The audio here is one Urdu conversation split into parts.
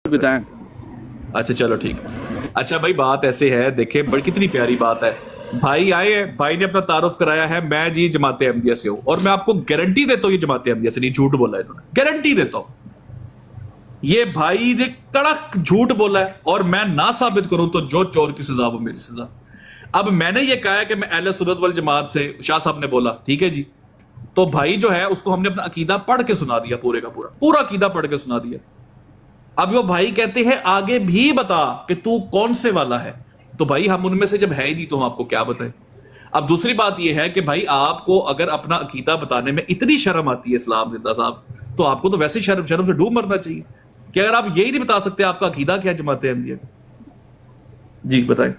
بتائیں. اچھا چلو ٹھیک. اچھا بھائی بات ایسے ہے، دیکھیں بڑی کتنی پیاری بات ہے. بھائی آئے ہیں، بھائی نے اپنا تعارف کرایا ہے، میں جی جماعت احمدیہ سے ہوں، اور میں آپ کو گارنٹی دیتا ہوں یہ جماعت احمدیہ سے نہیں، جھوٹ بولا ہے انہوں نے، گارنٹی دیتا ہوں. یہ بھائی نے کڑک جھوٹ بولا ہے، اور میں نہ ثابت کروں تو جو چور کی سزا وہ میری سزا. اب میں نے یہ کہا ہے کہ میں اہل سنت والجماعت سے، شاہ صاحب نے بولا ٹھیک ہے جی، تو بھائی جو ہے اس کو ہم نے اپنا عقیدہ پڑھ کے سنا دیا، پورے کا پورا عقیدہ پڑھ کے سنا دیا. اب وہ بھائی کہتے ہیں آگے بھی بتا کہ تو کون سے والا ہے، تو بھائی ہم ان میں سے جب ہے ہی نہیں تو ہم آپ کو کیا بتائیں. اب دوسری بات یہ ہے کہ بھائی آپ کو اگر اپنا عقیدہ بتانے میں اتنی شرم آتی ہے اسلام زندہ صاحب، تو آپ کو تو ویسے شرم سے ڈوب مرنا چاہیے کہ اگر آپ یہی نہیں بتا سکتے آپ کا عقیدہ کیا جماعت احمدیہ کا. جی بتائیں،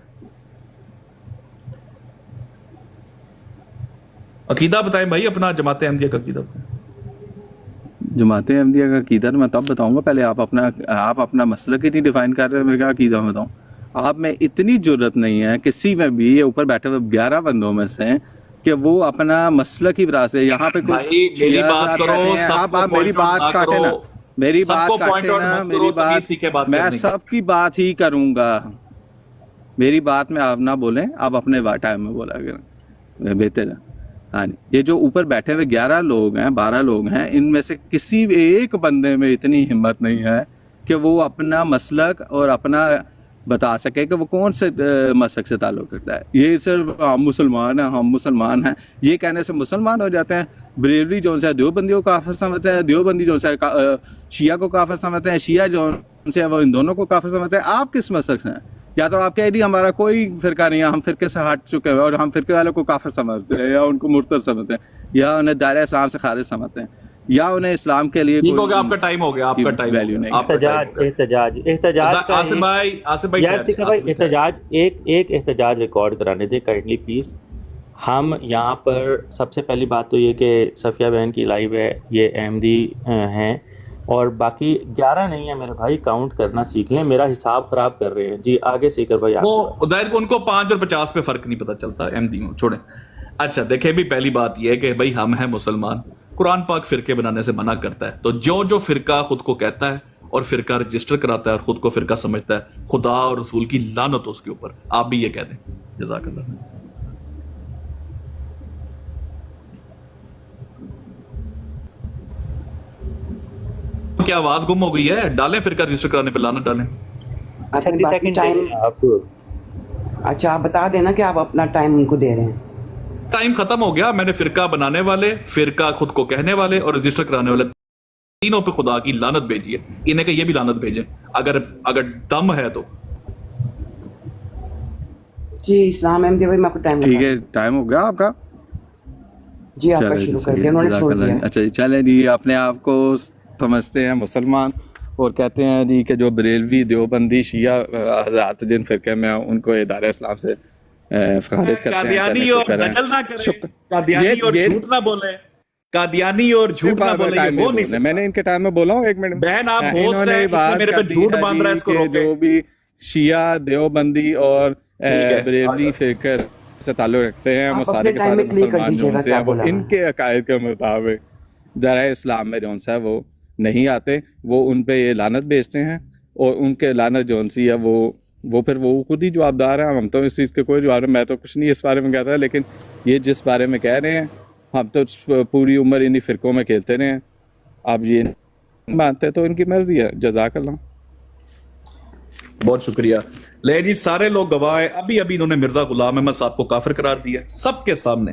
عقیدہ بتائیں بھائی اپنا، جماعت احمدیہ کا عقیدہ بتائیں. جماعت احمدیہ کا عقیدہ میں تب بتاؤں گا، پہلے آپ اپنا مسلک ہی نہیں ڈیفائن کر رہے، میں کیا عقیدہ بتاؤں. آپ میں اتنی جرت نہیں ہے کسی میں بھی یہ اوپر بیٹھے ہوئے 11 بندوں میں سے کہ وہ اپنا مسلک ہی بتا سے. یہاں پہ کوئی بھائی میری شیعہ بات حضرات کرو، بیٹھے ہیں، سب آپ کو میری پوائنٹ آؤٹ بات نہ کاٹے کرو، نا، میری سب بات کو پوائنٹ کاٹے آؤٹ نا، مت کرو، میری بات، تمیز سیکھے بات میں کرنے کی. سب کی بات ہی کروں گا. میری بات میں آپ نہ بولیں، آپ اپنے ٹائم میں بولا کریں، بہتر ہے. ہاں جی، یہ جو اوپر بیٹھے ہوئے 11 لوگ ہیں، 12 لوگ ہیں، ان میں سے کسی ایک بندے میں اتنی ہمت نہیں ہے کہ وہ اپنا مسلک اور اپنا بتا سکے کہ وہ کون سے مسلک سے تعلق رکھتا ہے. یہ صرف ہم مسلمان ہیں، ہم مسلمان ہیں، یہ کہنے سے مسلمان ہو جاتے ہیں. بریلوی جو ہے دیوبندیوں کو کافر سمجھتے ہیں، دیوبندی جو ہے شیعہ کو کافر سمجھتے ہیں، شیعہ جو ہے وہ ان دونوں کو کافر سمجھتے ہیں. آپ کس مسلک سے ہیں؟ یا تو آپ کہہ دیے ہمارا کوئی فرقہ نہیں ہے، ہم فرقے سے ہٹ چکے ہیں اور ہم فرقے والوں کو کافر سمجھتے ہیں، یا ان کو مرتد سمجھتے ہیں، یا انہیں دائرہ اسلام سے خارج سمجھتے ہیں، یا انہیں اسلام کے لیے ٹھیک ہو کوئی گیا، آپ ان کا ٹائم ہو گیا، آپ کی کا ٹائم ہو ویلیو گیا، نہیں ہے. آپ کا ٹائم ہو احتجاج گیا. کا آصف بھائی، آصف بھائی یار ٹھہر سکھا جائیں، بھائی، آصف بھائی ٹھہر جائیں. ایک احتجاج ریکارڈ کرانے دیں کائنڈلی پلیز. ہم یہاں پر سب سے پہلی بات تو یہ کہ صفیہ بہن کی لائیو ہے، یہ احمدی ہیں، اور باقی 11 نہیں ہے میرے بھائی، کاؤنٹ کرنا سیکھ لیں، میرا حساب خراب کر رہے ہیں. جی آگے سیکر بھائی آپ کی بات. وہ ظاہر ان کو 5 اور 50 پہ فرق نہیں پتہ چلتا احمدی میں، چھوڑیں. اچھا دیکھیں بھی، پہلی بات یہ ہے کہ بھائی ہم ہیں مسلمان، قرآن پاک فرقے بنانے سے منع کرتا ہے. تو جو فرقہ خود کو کہتا ہے اور فرقہ رجسٹر کراتا ہے اور خود کو فرقہ سمجھتا ہے، خدا اور رسول کی لعنت ہو اس کے اوپر. آپ بھی یہ کہہ دیں. جزاک اللہ. کیا آواز گم ہو گئی ہے؟ ڈالیں فرقہ رجسٹر کرانے پہ لعنت ڈالیں. آپ نے 36 باقی سیکنڈ ٹائم، آپ. اچھا آپ بتا دینا کہ آپ اپنا ٹائم ان کو دے رہے ہیں. ٹائم ختم ہو گیا. میں نے فرقہ بنانے والے، فرقہ خود کو کہنے والے اور رجسٹر کرانے والے تینوں پہ خدا کی لعنت بھیجی ہے. انہیں کہ یہ بھی لعنت بھیجیں اگر دم ہے تو. جی اسلام احمدیہ بھائی میں آپ کو ٹائم ٹھیک بتا ہے، دوں. ٹائم ہو گیا آپ کا. جی آپ کا چلے جی شروع کر صحیح دیا، ہے، انہوں نے جزاک چھوڑ اللہ. دیا. اچھا جی، چلیں جی، اپنے آپ کو سمجھتے ہیں مسلمان اور کہتے ہیں جی کہ جو بریلوی، دیوبندی، شیعہ حضرات جن فرقے میں ہیں ان کو ادارہ اسلام سے خارج کرتے ہیں. چلیں قادیانی اور شکر ہے، دجل نہ کریں، شکر. قادیانی اور یہ جھوٹ نہ بولیں، قادیانی اور جھوٹ نہ بولیں، ٹائم یہ نہیں ہو نہیں بولنے، میں سکتا. نے ان کے ٹائم میں بولا ہوں. ایک منٹ. بہن آپ انہوں ہوسٹ نے ہیں، اس میں بات میرے کر پہ دی جھوٹ ہے باندھ رہا ہے، جی اس کو کہ روکیں. جو بھی شیعہ، دیوبندی اور ٹھیک ہے، بریلوی فرقے سے تعلق رکھتے ہیں، وہ آپ سارے اپنے کے ٹائم سارے میں کلیئر کر مسلمان جو دیجیے ان گا سے کیا ہیں وہ بولا ان انہوں نے. کے عقائد کے مطابق ذرائع اسلام میں جو ہے وہ نہیں آتے. وہ ان پہ یہ لعنت بھیجتے ہیں، اور ان کے لعنت جو سی ہے وہ پھر وہ خود ہی جوابدار ہیں. ہم تو اس چیز کے کوئی جواب نہیں، میں تو کچھ نہیں اس بارے میں کہتا، لیکن یہ جس بارے میں کہہ رہے ہیں ہم تو پوری عمر انہی فرقوں میں کھیلتے رہے ہیں. آپ یہ نہیں مانتے تو ان کی مرضی ہے. جزاک اللہ. بہت شکریہ. لے جی، سارے لوگ گواہ ہیں. ابھی انہوں نے مرزا غلام احمد صاحب کو کافر قرار دیا سب کے سامنے.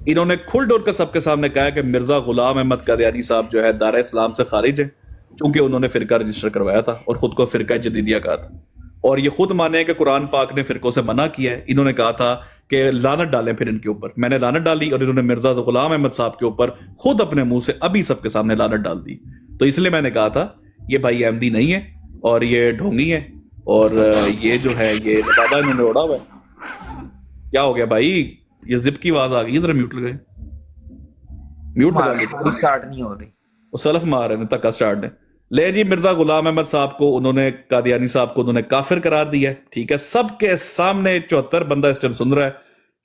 انہوں نے کھل ڈول کر سب کے سامنے کہا کہ مرزا غلام احمد قادیانی صاحب جو ہے دارہ اسلام سے خارج ہیں، کیونکہ انہوں نے فرقہ رجسٹر کروایا تھا اور خود کو فرقہ جدیدیہ کہا تھا. اور یہ خود مانے کہ قرآن پاک نے فرقوں سے منع کیا ہے. انہوں نے کہا تھا کہ لعنت ڈالیں پھر ان کے اوپر. میں نے لعنت ڈالی اور انہوں نے مرزا غلام احمد صاحب کے اوپر خود اپنے منہ سے ابھی سب کے سامنے لعنت ڈال دی. تو اس لیے میں نے کہا تھا یہ بھائی احمدی نہیں ہے اور یہ ڈھونگی ہے، اور یہ جو ہے یہ لبادہ انہوں نے اڑا ہوا ہے. کیا ہو گیا بھائی؟ یہ زپ کی آواز آ گئی، ذرا میوٹ لگائے، میوٹ لگا. سٹارٹ نہیں ہو رہی. وہ سلف مار رہے ہیں، تکا سٹارٹ ہے. لے جی، مرزا غلام احمد صاحب کو انہوں نے، قادیانی صاحب کو انہوں نے کافر قرار دیا ہے. ٹھیک ہے، سب کے سامنے 74 بندہ اس ٹائم سن رہا ہے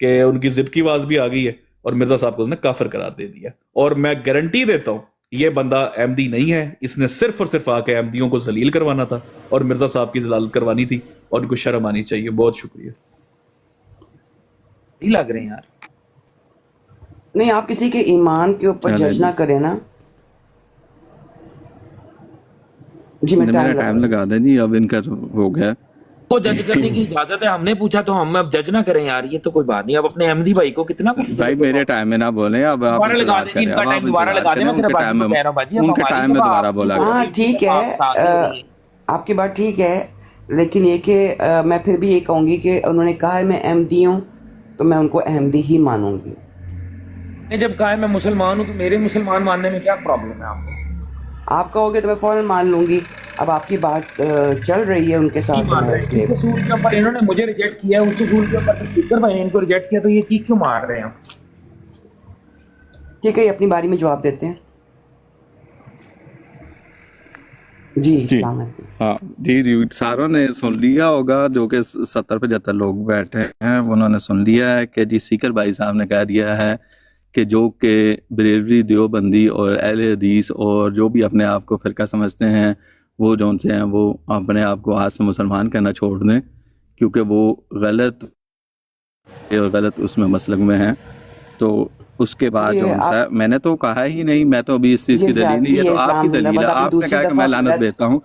کہ ان کی زپ کی آواز بھی آ گئی ہے، اور مرزا صاحب کو انہوں نے کافر قرار دے دیا. اور میں گارنٹی دیتا ہوں یہ بندہ احمدی نہیں ہے، اس نے صرف اور صرف آ کے احمدیوں کو ذلیل کروانا تھا اور مرزا صاحب کی ذلالت کروانی تھی، اور ان کو شرم آنی چاہیے. بہت شکریہ. نہیں لگ رہے ہیں یار. نہیں آپ کسی کے ایمان کے اوپر چلیں جج جی. نہ کریں نا. جی میں میرا ٹائم ٹائم لگا لگا دیں جی، اب ان کا ہو گیا. کو جج کرنے کی اجازت ہے، ہم نے پوچھا تو ہم اب جج نہ کریں یار، یہ تو کوئی بات نہیں. اب اپنے احمدی بھائی کو کتنا کچھ بھائی میرے ٹائم میں نہ بولیں، اب آپ دوبارہ لگا انتظار دیں جی، کریں، ان کا اب آپ ٹائم دوبارہ انتظار لگا دیں. کریں. میں ان صرف کے بازی ٹائم کو میں کہہ رہا ہوں باجی، اب ان کے ہماری ٹائم میں جب دوبارہ آپ بولا ہاں کریں. ٹھیک ہے آپ کی بات ٹھیک ہے، لیکن یہ کہ میں پھر بھی یہ کہوں گی کہ انہوں نے کہا ہے میں احمدی ہوں تو میں ان کو احمدی ہی مانوں گی. جب کہا ہے میں مسلمان ہوں تو میرے مسلمان ماننے میں کیا پرابلم ہے آپ کو؟ آپ کہو گے تو میں فوراً مان لوں گی. اب آپ کی بات چل رہی ہے ان کے نہیں ساتھ تو مان میں رہے اس ہیں لیے اس اصول کے اوپر، انہوں نے مجھے ریجیکٹ کیا ہے، اس اصول کے اوپر تو اسپیکر بھائی نے ان کو ریجیکٹ کیا، تو یہ چیز کیوں مار رہے ہیں؟ ٹھیک ہے، یہ اپنی باری میں جواب دیتے ہیں. جی جی السلام علیکم. ہاں جی ساروں نے سن لیا ہوگا، جو کہ 70-75 لوگ بیٹھے ہیں انہوں نے سن لیا ہے کہ جی سیکر بھائی صاحب نے کہہ دیا ہے کہ جو کہ بریلوی دیوبندی اور اہل حدیث اور جو بھی اپنے آپ کو فرقہ سمجھتے ہیں وہ جون سے ہیں وہ اپنے آپ کو آج سے مسلمان کہنا چھوڑ دیں، کیونکہ وہ غلط اس میں مسلک میں ہیں. تو اس کے بعد جو یہ آپ میں نے تو کہا ہی نہیں، میں تو ابھی اس چیز یہ کی دلیل نہیں، یہ زیادتی ہے. تو آپ کی اسلام زندہ دلیل ہے. باد. آپ نے آپ نے دوسری کہا کہ میں دفعہ لعنت غلط. بھیجتا ہوں.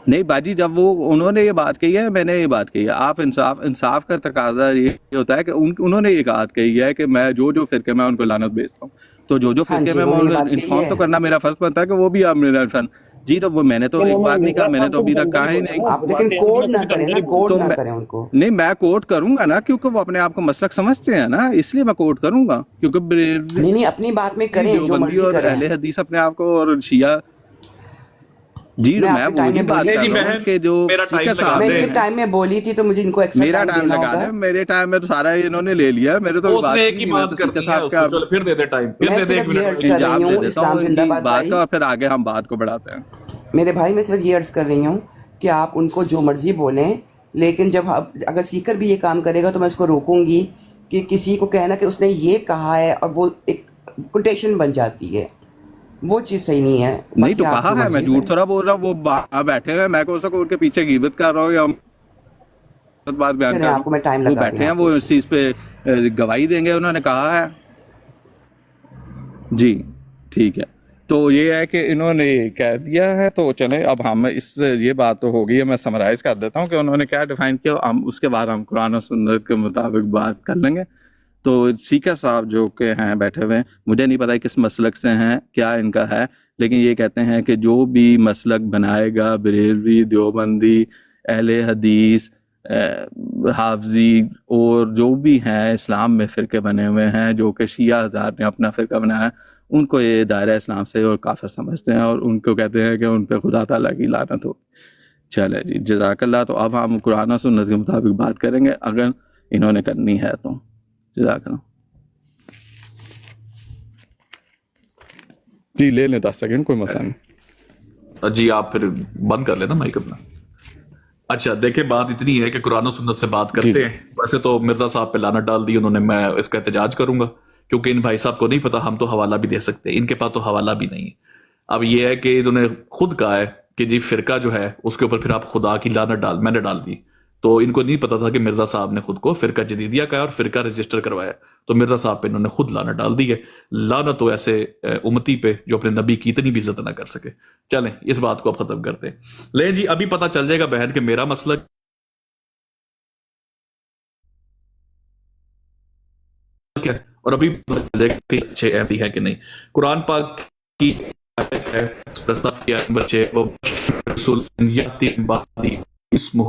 نہیں باجی، جب وہ انہوں نے یہ بات کہی ہے، میں نے یہ بات کہی ہے. آپ انصاف کا تقاضا یہ ہوتا ہے کہ انہوں نے یہ بات کہی ہے کہ میں جو فرقے میں ان کو لعنت بھیجتا ہوں، تو جو ہاں فرقے جی میں انہوں نے یہ ان کو بات کہی انفارم ہے. تو کرنا میرا فرض بنتا ہے کہ وہ بھی آپ میرا انفارم. جی تو وہ میں نے تو ایک بات نہیں کہا، میں نے تو ابھی تک کہا ہی نہیں. آپ لیکن کوڈ نہ کریں نا، کوڈ تو نہ کریں ان کو. نہیں میں کوٹ کروں گا نا، کیونکہ وہ اپنے آپ کو مسلک سمجھتے ہیں نا، اس لیے میں کوٹ کروں گا. کیونکہ نہیں نہیں اپنی بات میں کریں جو دیوبندی مرضی اور کریں. اہل حدیث اپنے آپ کو اور شیعہ، جی میں میں آپ کے ٹائم وہی میں بات بولی کر جی تھی. رہا ہوں بہن کہ جو میرا سیکر ٹائم لگا صاحب میں دیں. ان نے کے ٹائم میں بولی تھی تو مجھے ان کو ایکسٹرا میرا ٹائم ٹائم دینا لگا ہوگا. دیں. میرے ٹائم میں تو سارا انہوں نے لے لیا ہے، میرے تو اس بات نے کی ایک ہی نہیں. میں تو بات سیکر کرنی ہے، صاحب اس کا کو چلو پھر دے دے ٹائم، پھر میں دے دے صرف 1 یہ منٹ. عرض کر رہی انجام دے ہوں دیتا ہوں اسلام ان زندہ کی باد بات بھائی. کا، اور پھر آگے ہم بات کو بڑھاتے ہیں. میرے بھائی میں صرف یہ عرض کر رہی ہوں کہ آپ ان کو جو مرضی بولیں، لیکن جب اگر سیکر بھی یہ کام کرے گا تو میں اس کو روکوں گی کہ کسی کو کہنا کہ اس نے یہ کہا ہے اور وہ ایک کوٹیشن بن جاتی ہے، وہ چیز صحیح نہیں ہے. نہیں تو باقی آپ کہا جو ہے، میں مرضی جھوٹ کریں. تھوڑا بول رہا ہوں. وہ بیٹھے ہوئے، میں کون سا ان کے پیچھے غیبت کر رہا ہوں یا بات بیان چلیں کر رہا آپ کو میں ٹائم ہوں. وہ لگا رہی بیٹھے ہوں ہیں، آپ وہ دیکھ اس لیں. چیز پہ گواہی دیں گے، انہوں نے کہا ہے. جی ٹھیک ہے. تو یہ ہے کہ انہوں نے کہہ دیا ہے. تو چلیں اب ہم یہ بات تو ہو گئی ہے، میں سمرائز کر دیتا ہوں کہ انہوں نے کیا ڈیفائن کیا. ہم اس کے بعد ہم قرآن و سنت کے مطابق بات کر لیں گے. تو سیکر صاحب جو کہ ہیں بیٹھے ہوئے ہیں، مجھے نہیں پتا کس مسلک سے ہیں، کیا ان کا ہے، لیکن یہ کہتے ہیں کہ جو بھی مسلک بنائے گا بریلوی دیوبندی اہل حدیث حافظی اور جو بھی ہیں اسلام میں فرقے بنے ہوئے ہیں، جو کہ شیعہ حضرات نے اپنا فرقہ بنایا ہے، ان کو یہ دائرہ اسلام سے اور کافر سمجھتے ہیں، اور ان کو کہتے ہیں کہ ان پہ خدا تعالیٰ کی لعنت ہو. چلے جی جزاک اللہ. تو اب ہم قرآن و سنت کے مطابق بات کریں گے اگر انہوں نے کرنی ہے تو. جزاک اللہ. جی لے لیں 10 سیکنڈ، کوئی مسئلہ نہیں. جی آپ پھر بند کر لینا مائک اپنا. اچھا دیکھیں بات اتنی ہے کہ قرآن و سنت سے بات کرتے ہیں. ویسے تو مرزا صاحب پہ لعنت ڈال دی انہوں نے، میں اس کا احتجاج کروں گا کیونکہ ان بھائی صاحب کو نہیں پتا. ہم تو حوالہ بھی دے سکتے ہیں، ان کے پاس تو حوالہ بھی نہیں ہے. اب یہ ہے کہ انہوں نے خود کہا ہے کہ جی فرقہ جو ہے اس کے اوپر پھر آپ خدا کی لعنت میں نے ڈال دی. تو ان کو نہیں پتا تھا کہ مرزا صاحب نے خود کو فرقہ جدیدیہ کہا اور فرقہ رجسٹر کروایا. تو مرزا صاحب پہ انہوں نے خود لعنت ڈال دی ہے. لعنت ہو ایسے امتی پہ جو اپنے نبی کی اتنی بھی عزت نہ کر سکے. چلیں اس بات کو اب ختم کرتے ہیں. لیں جی ابھی پتہ چل جائے گا بہن کہ میرا مسئلہ کیا ہے، اور ابھی پتہ چل جائے گا کہ اچھے احمدی ہے کہ نہیں. قرآن پاک کی آیت ہے رسول نمبر 6 وہ رسول یاتی بعدی اسمہ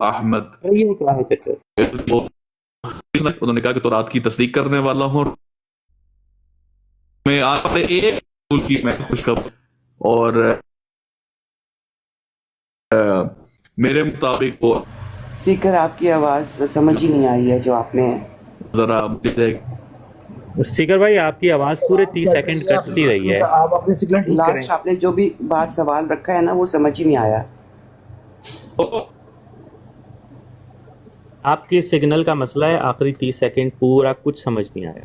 احمد. یہ کیا ہے چکر؟ انہوں نے کہا کہ تورات کی تصدیق کرنے والا ہوں اور میں آپ نے ایک رسول کی میں خوشخبر اور میرے مطابق وہ سیکر آپ کی آواز سمجھ ہی نہیں آئی ہے جو آپ نے. ذرا سیکر بھائی آپ کی آواز پورے 30 سیکنڈ کٹتی رہی ہے. آپ اپنے سگنل ٹھیک کریں. لاسٹ آپ نے جو بھی بات سوال رکھا ہے نا وہ سمجھ ہی نہیں آیا. آپ کے سگنل کا مسئلہ ہے، آخری 30 سیکنڈ پورا کچھ سمجھ نہیں آیا.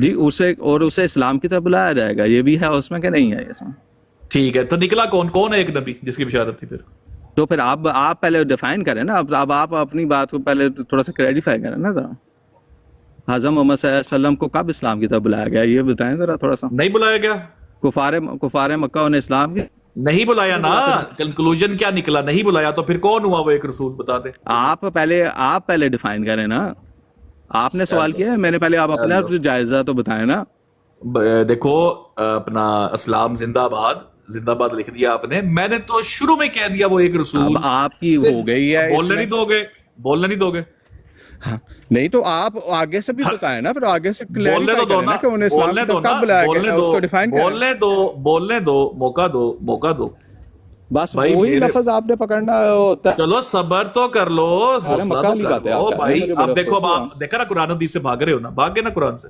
جی اسے اسلام کی طرف بلایا جائے گا، یہ بھی ہے اس میں کہ نہیں ہے اس میں؟ ٹھیک ہے، تو نکلا کون ہے ایک نبی جس کی بشارت تھی؟ پھر تو پھر آپ پہلے ڈیفائن کریں نا، اب آپ اپنی بات کو پہلے تھوڑا سا کلیریفائی کریں نا ذرا. حضرت محمد صلی اللہ علیہ وسلم کو کب اسلام کی طرف بلایا گیا یہ بتائیں ذرا تھوڑا سا. نہیں بلایا گیا، کفار مکہ انہیں اسلام کی نہیں بلایا نا. کنکلوژن کیا نکلا؟ نہیں بلایا، تو پھر کون ہوا وہ ایک رسول؟ بتا دیں. آپ پہلے ڈیفائن کریں نا. آپ نے سوال کیا ہے، میں نے پہلے آپ اپنا جائزہ تو بتائیں نا. دیکھو اپنا اسلام زندہ باد لکھ دیا آپ نے، میں نے تو شروع میں کہہ دیا وہ ایک رسول. اب آپ کی ہو گئی ہے، بولنے نہیں دو گے. نہیں تو آپ آگے سے بھی بتائیں نا، پھر آگے سے بولنے تو دو نا، کہ انہیں اسلام کی طرف کب بلایا گیا اس کو ڈیفائن کریں. بولنے دو، موقع دو. بس وہی لفظ آپ نے پکڑنا ہوتا ہے. چلو صبر تو کر لو، حوصلہ تو کر لو بھائی. اب دیکھو آپ دیکھا نا قرآن حدیث سے بھاگ رہے ہو نا، بھاگ گئے نا قرآن سے.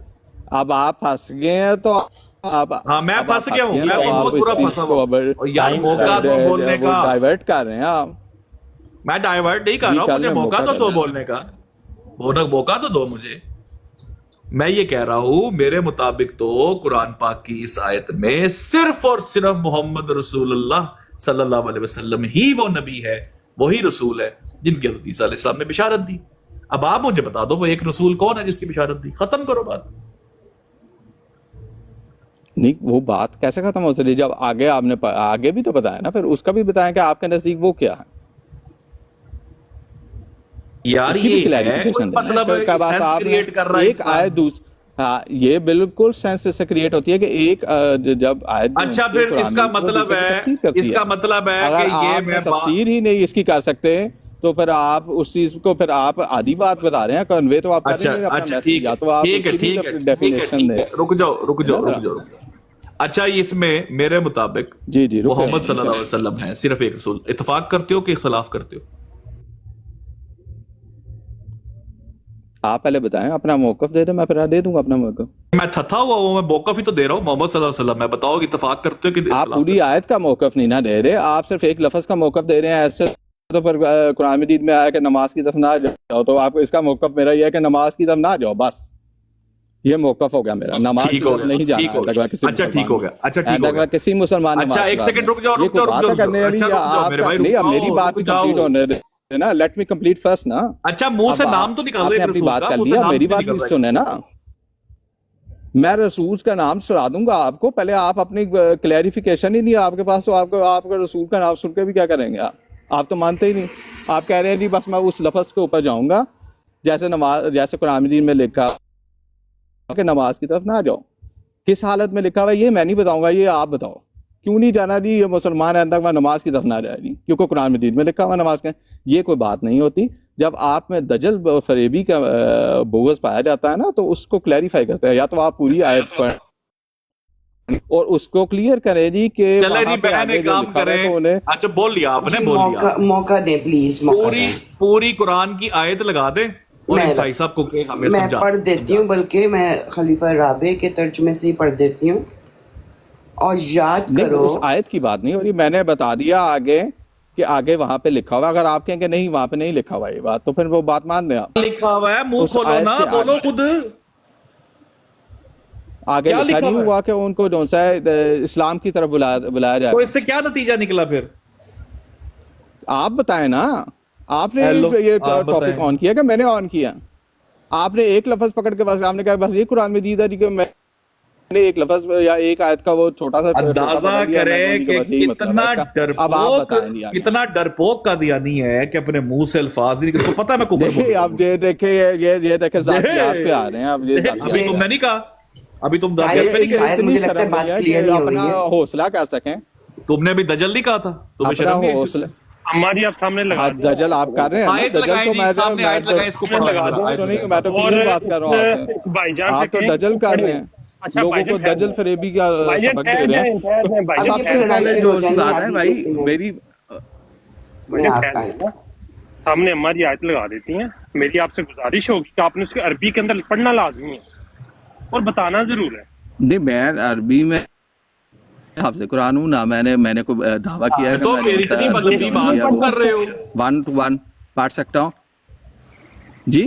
اب آپ پھنس گئے ہیں تو ہاں میں پھنس گیا ہوں، میں تو بہت برا پھنسا ہوا یار. موقع دو بولنے کا. ڈائیورٹ کر رہے ہیں آپ. میں ڈائیورٹ نہیں کر رہا ہوں، مجھے موقع تو دو بولنے کا. موقع تو دو مجھے. میں یہ کہہ رہا ہوں میرے مطابق تو قرآن پاک کی اس آیت میں صرف اور صرف محمد رسول اللہ صلی اللہ علیہ وسلم ہی وہ نبی ہے، وہی رسول ہے جن کی حضرت عیسیٰ علیہ السلام نے بشارت دی. اب آپ مجھے بتا دو وہ ایک رسول کون ہے جس کی بشارت دی. ختم کرو بات. نہیں وہ بات کیسے ختم ہو سکتی جب آگے آپ نے آگے بھی تو بتایا نا، پھر اس کا بھی بتائیں کہ آپ کے نزدیک وہ کیا ہے. یار یہ ہے مطلب سینس کریٹ کر رہا ہے ایک آیت ہاں یہ بالکل سینس سے کریٹ ہوتی ہے کہ ایک جب آیت. اچھا پھر اس کا مطلب ہے کہ یہ میں تفسیر ہی نہیں اس کی کر سکتے تو پھر آپ اس چیز کو پھر آپ آدھی بات بتا رہے ہیں، کنوے تو آپ کر رہے ہیں اپنا میسج، یا تو آپ اس کی ڈیفینیشن دیں. رک جاؤ. اچھا اس میں میرے مطابق جی محمد صلی اللہ علیہ وسلم ہے صرف ایک رسول. اتفاق کرتے ہو کہ اختلاف کرتے ہو؟ آپ پہلے بتائیں، اپنا موقف دے دیں، میں پھر دے دوں گا اپنا موقف. میں تھا ہوا میں موقف ہی تو دے رہا ہوں. محمد صلی اللہ علیہ وسلم میں بتاؤ کہ اتفاق کرتے ہو کہ آپ پوری آیت کا موقف نہیں نہ دے رہے، آپ صرف ایک لفظ کا موقف دے رہے ہیں. ایسے تو پھر قرآن مجید میں آیا کہ نماز کی طرف نہ جاؤ، تو آپ اس کا موقف میرا یہ ہے کہ نماز کی طرف نہ جاؤ، بس یہ موقف ہو گیا میرا. نماز کی طرف نہیں جانا. اچھا ٹھیک ہو گیا. کسی مسلمان. اچھا ایک سیکنڈ رک جاؤ. میری بات کمپلیٹ ہونے نا، لیٹ می کمپلیٹ فرسٹ نا. اچھا منہ سے نام تو نکالو ایک رسول بات کا. کر لیا، میری بات بھی سنیں نا. میں رسول کا نام سنا دوں گا آپ کو، پہلے آپ اپنی کلیریفیکیشن ہی نہیں آپ کے پاس، تو آپ کا رسول کا نام سن کے بھی کیا کریں گے؟ آپ تو مانتے ہی نہیں. آپ کہہ رہے ہیں جی بس میں اس لفظ کے اوپر جاؤں گا جیسے قرآن مجید میں لکھا کہ نماز کی طرف نہ جاؤ. کس حالت میں لکھا ہوا ہے یہ میں نہیں بتاؤں گا، یہ آپ بتاؤ. کیوں نہیں جانا جی یہ مسلمان ہے تک میں نماز کی طرف نہ جائے گی کیونکہ قرآن مجید میں لکھا ہوا نماز کا. یہ کوئی بات نہیں ہوتی. جب آپ میں دجل فریبی کا بغض پایا جاتا ہے نا تو اس کو کلیریفائی کرتے ہیں. یا تو آپ پوری آیت پڑھ اور اس کو کلیئر کریں جی کہ چلے جی بہن ایک کام کریں. اچھا بول لیا آپ نے، بول لیا. موقع دیں پلیز. پوری قرآن کی آیت لگا دیں اور بھائی صاحب کو کہ ہمیں میں پڑھ دیتی ہوں، بلکہ میں خلیفہ رابع کے ترجمے سے ہی پڑھ دیتی ہوں. اور یاد کرو اس آیت کی بات نہیں ہو رہی، میں نے بتا دیا آگے کہ آگے وہاں پہ لکھا ہوا. اگر آپ کہیں کہ نہیں وہاں پہ نہیں لکھا ہوا یہ بات، تو پھر وہ بات مان دیں. آپ لکھا ہوا ہے، منہ کھولو نا، بولو خود. آگے لکھا نہیں ہوا کہ ان کو جو سا اسلام کی طرف بلایا جائے. تو اس سے کیا نتیجہ نکلا پھر؟ آپ بتائیں نا. آپ نے یہ ٹاپک آن کیا کہ میں نے آن کیا؟ آپ نے ایک لفظ پکڑ کے بس آپ نے کہا بس یہ قرآن مجید ہے کہ میں نے ایک لفظ یا ایک آیت کا وہ چھوٹا سا اندازہ کریں کہ کتنا ڈرپوک کا دیانی ہے کہ اپنے منہ سے الفاظ نہیں. کو پتہ ہے میں کفر بولتا ہوں. آپ یہ دیکھیں ذاتیات پہ آ رہے ہیں. ابھی تم نے نہیں کہا، ابھی تم ذاتیات پہ نہیں کہا. اپنا حوصلہ کر سکیں. تم نے ابھی دجل نہیں کہا تھا. تمہیں شرم نہیں ہے؟ ہماری آپ سامنے لگا دجل آپ کر رہے ہیں. آیت لگائیں جی، سامنے آیت لگائیں، اس کو پڑھو. میں تو کلیئر بات کر رہا ہوں آپ سے. آپ تو دجل کر رہے ہیں، لوگوں کو دجل فریبی کا سبق دے رہے ہیں. سب سے پہلے جو چیز آ رہا ہے بھائی میری سامنے ہماری آیت لگا دیتی ہیں. میری آپ سے گزارش ہوگی کہ آپ نے اس کے عربی کے اندر پڑھنا لازمی ہے اور بتانا ضرور ہے. نہیں میں عربی میں حافظ قرآن ہوں نہ میں نے کوئی دعویٰ کیا ہے تو میری اتنی مطلبی بات کر رہے ہو. 1 to 1 پڑھ سکتا ہوں جی.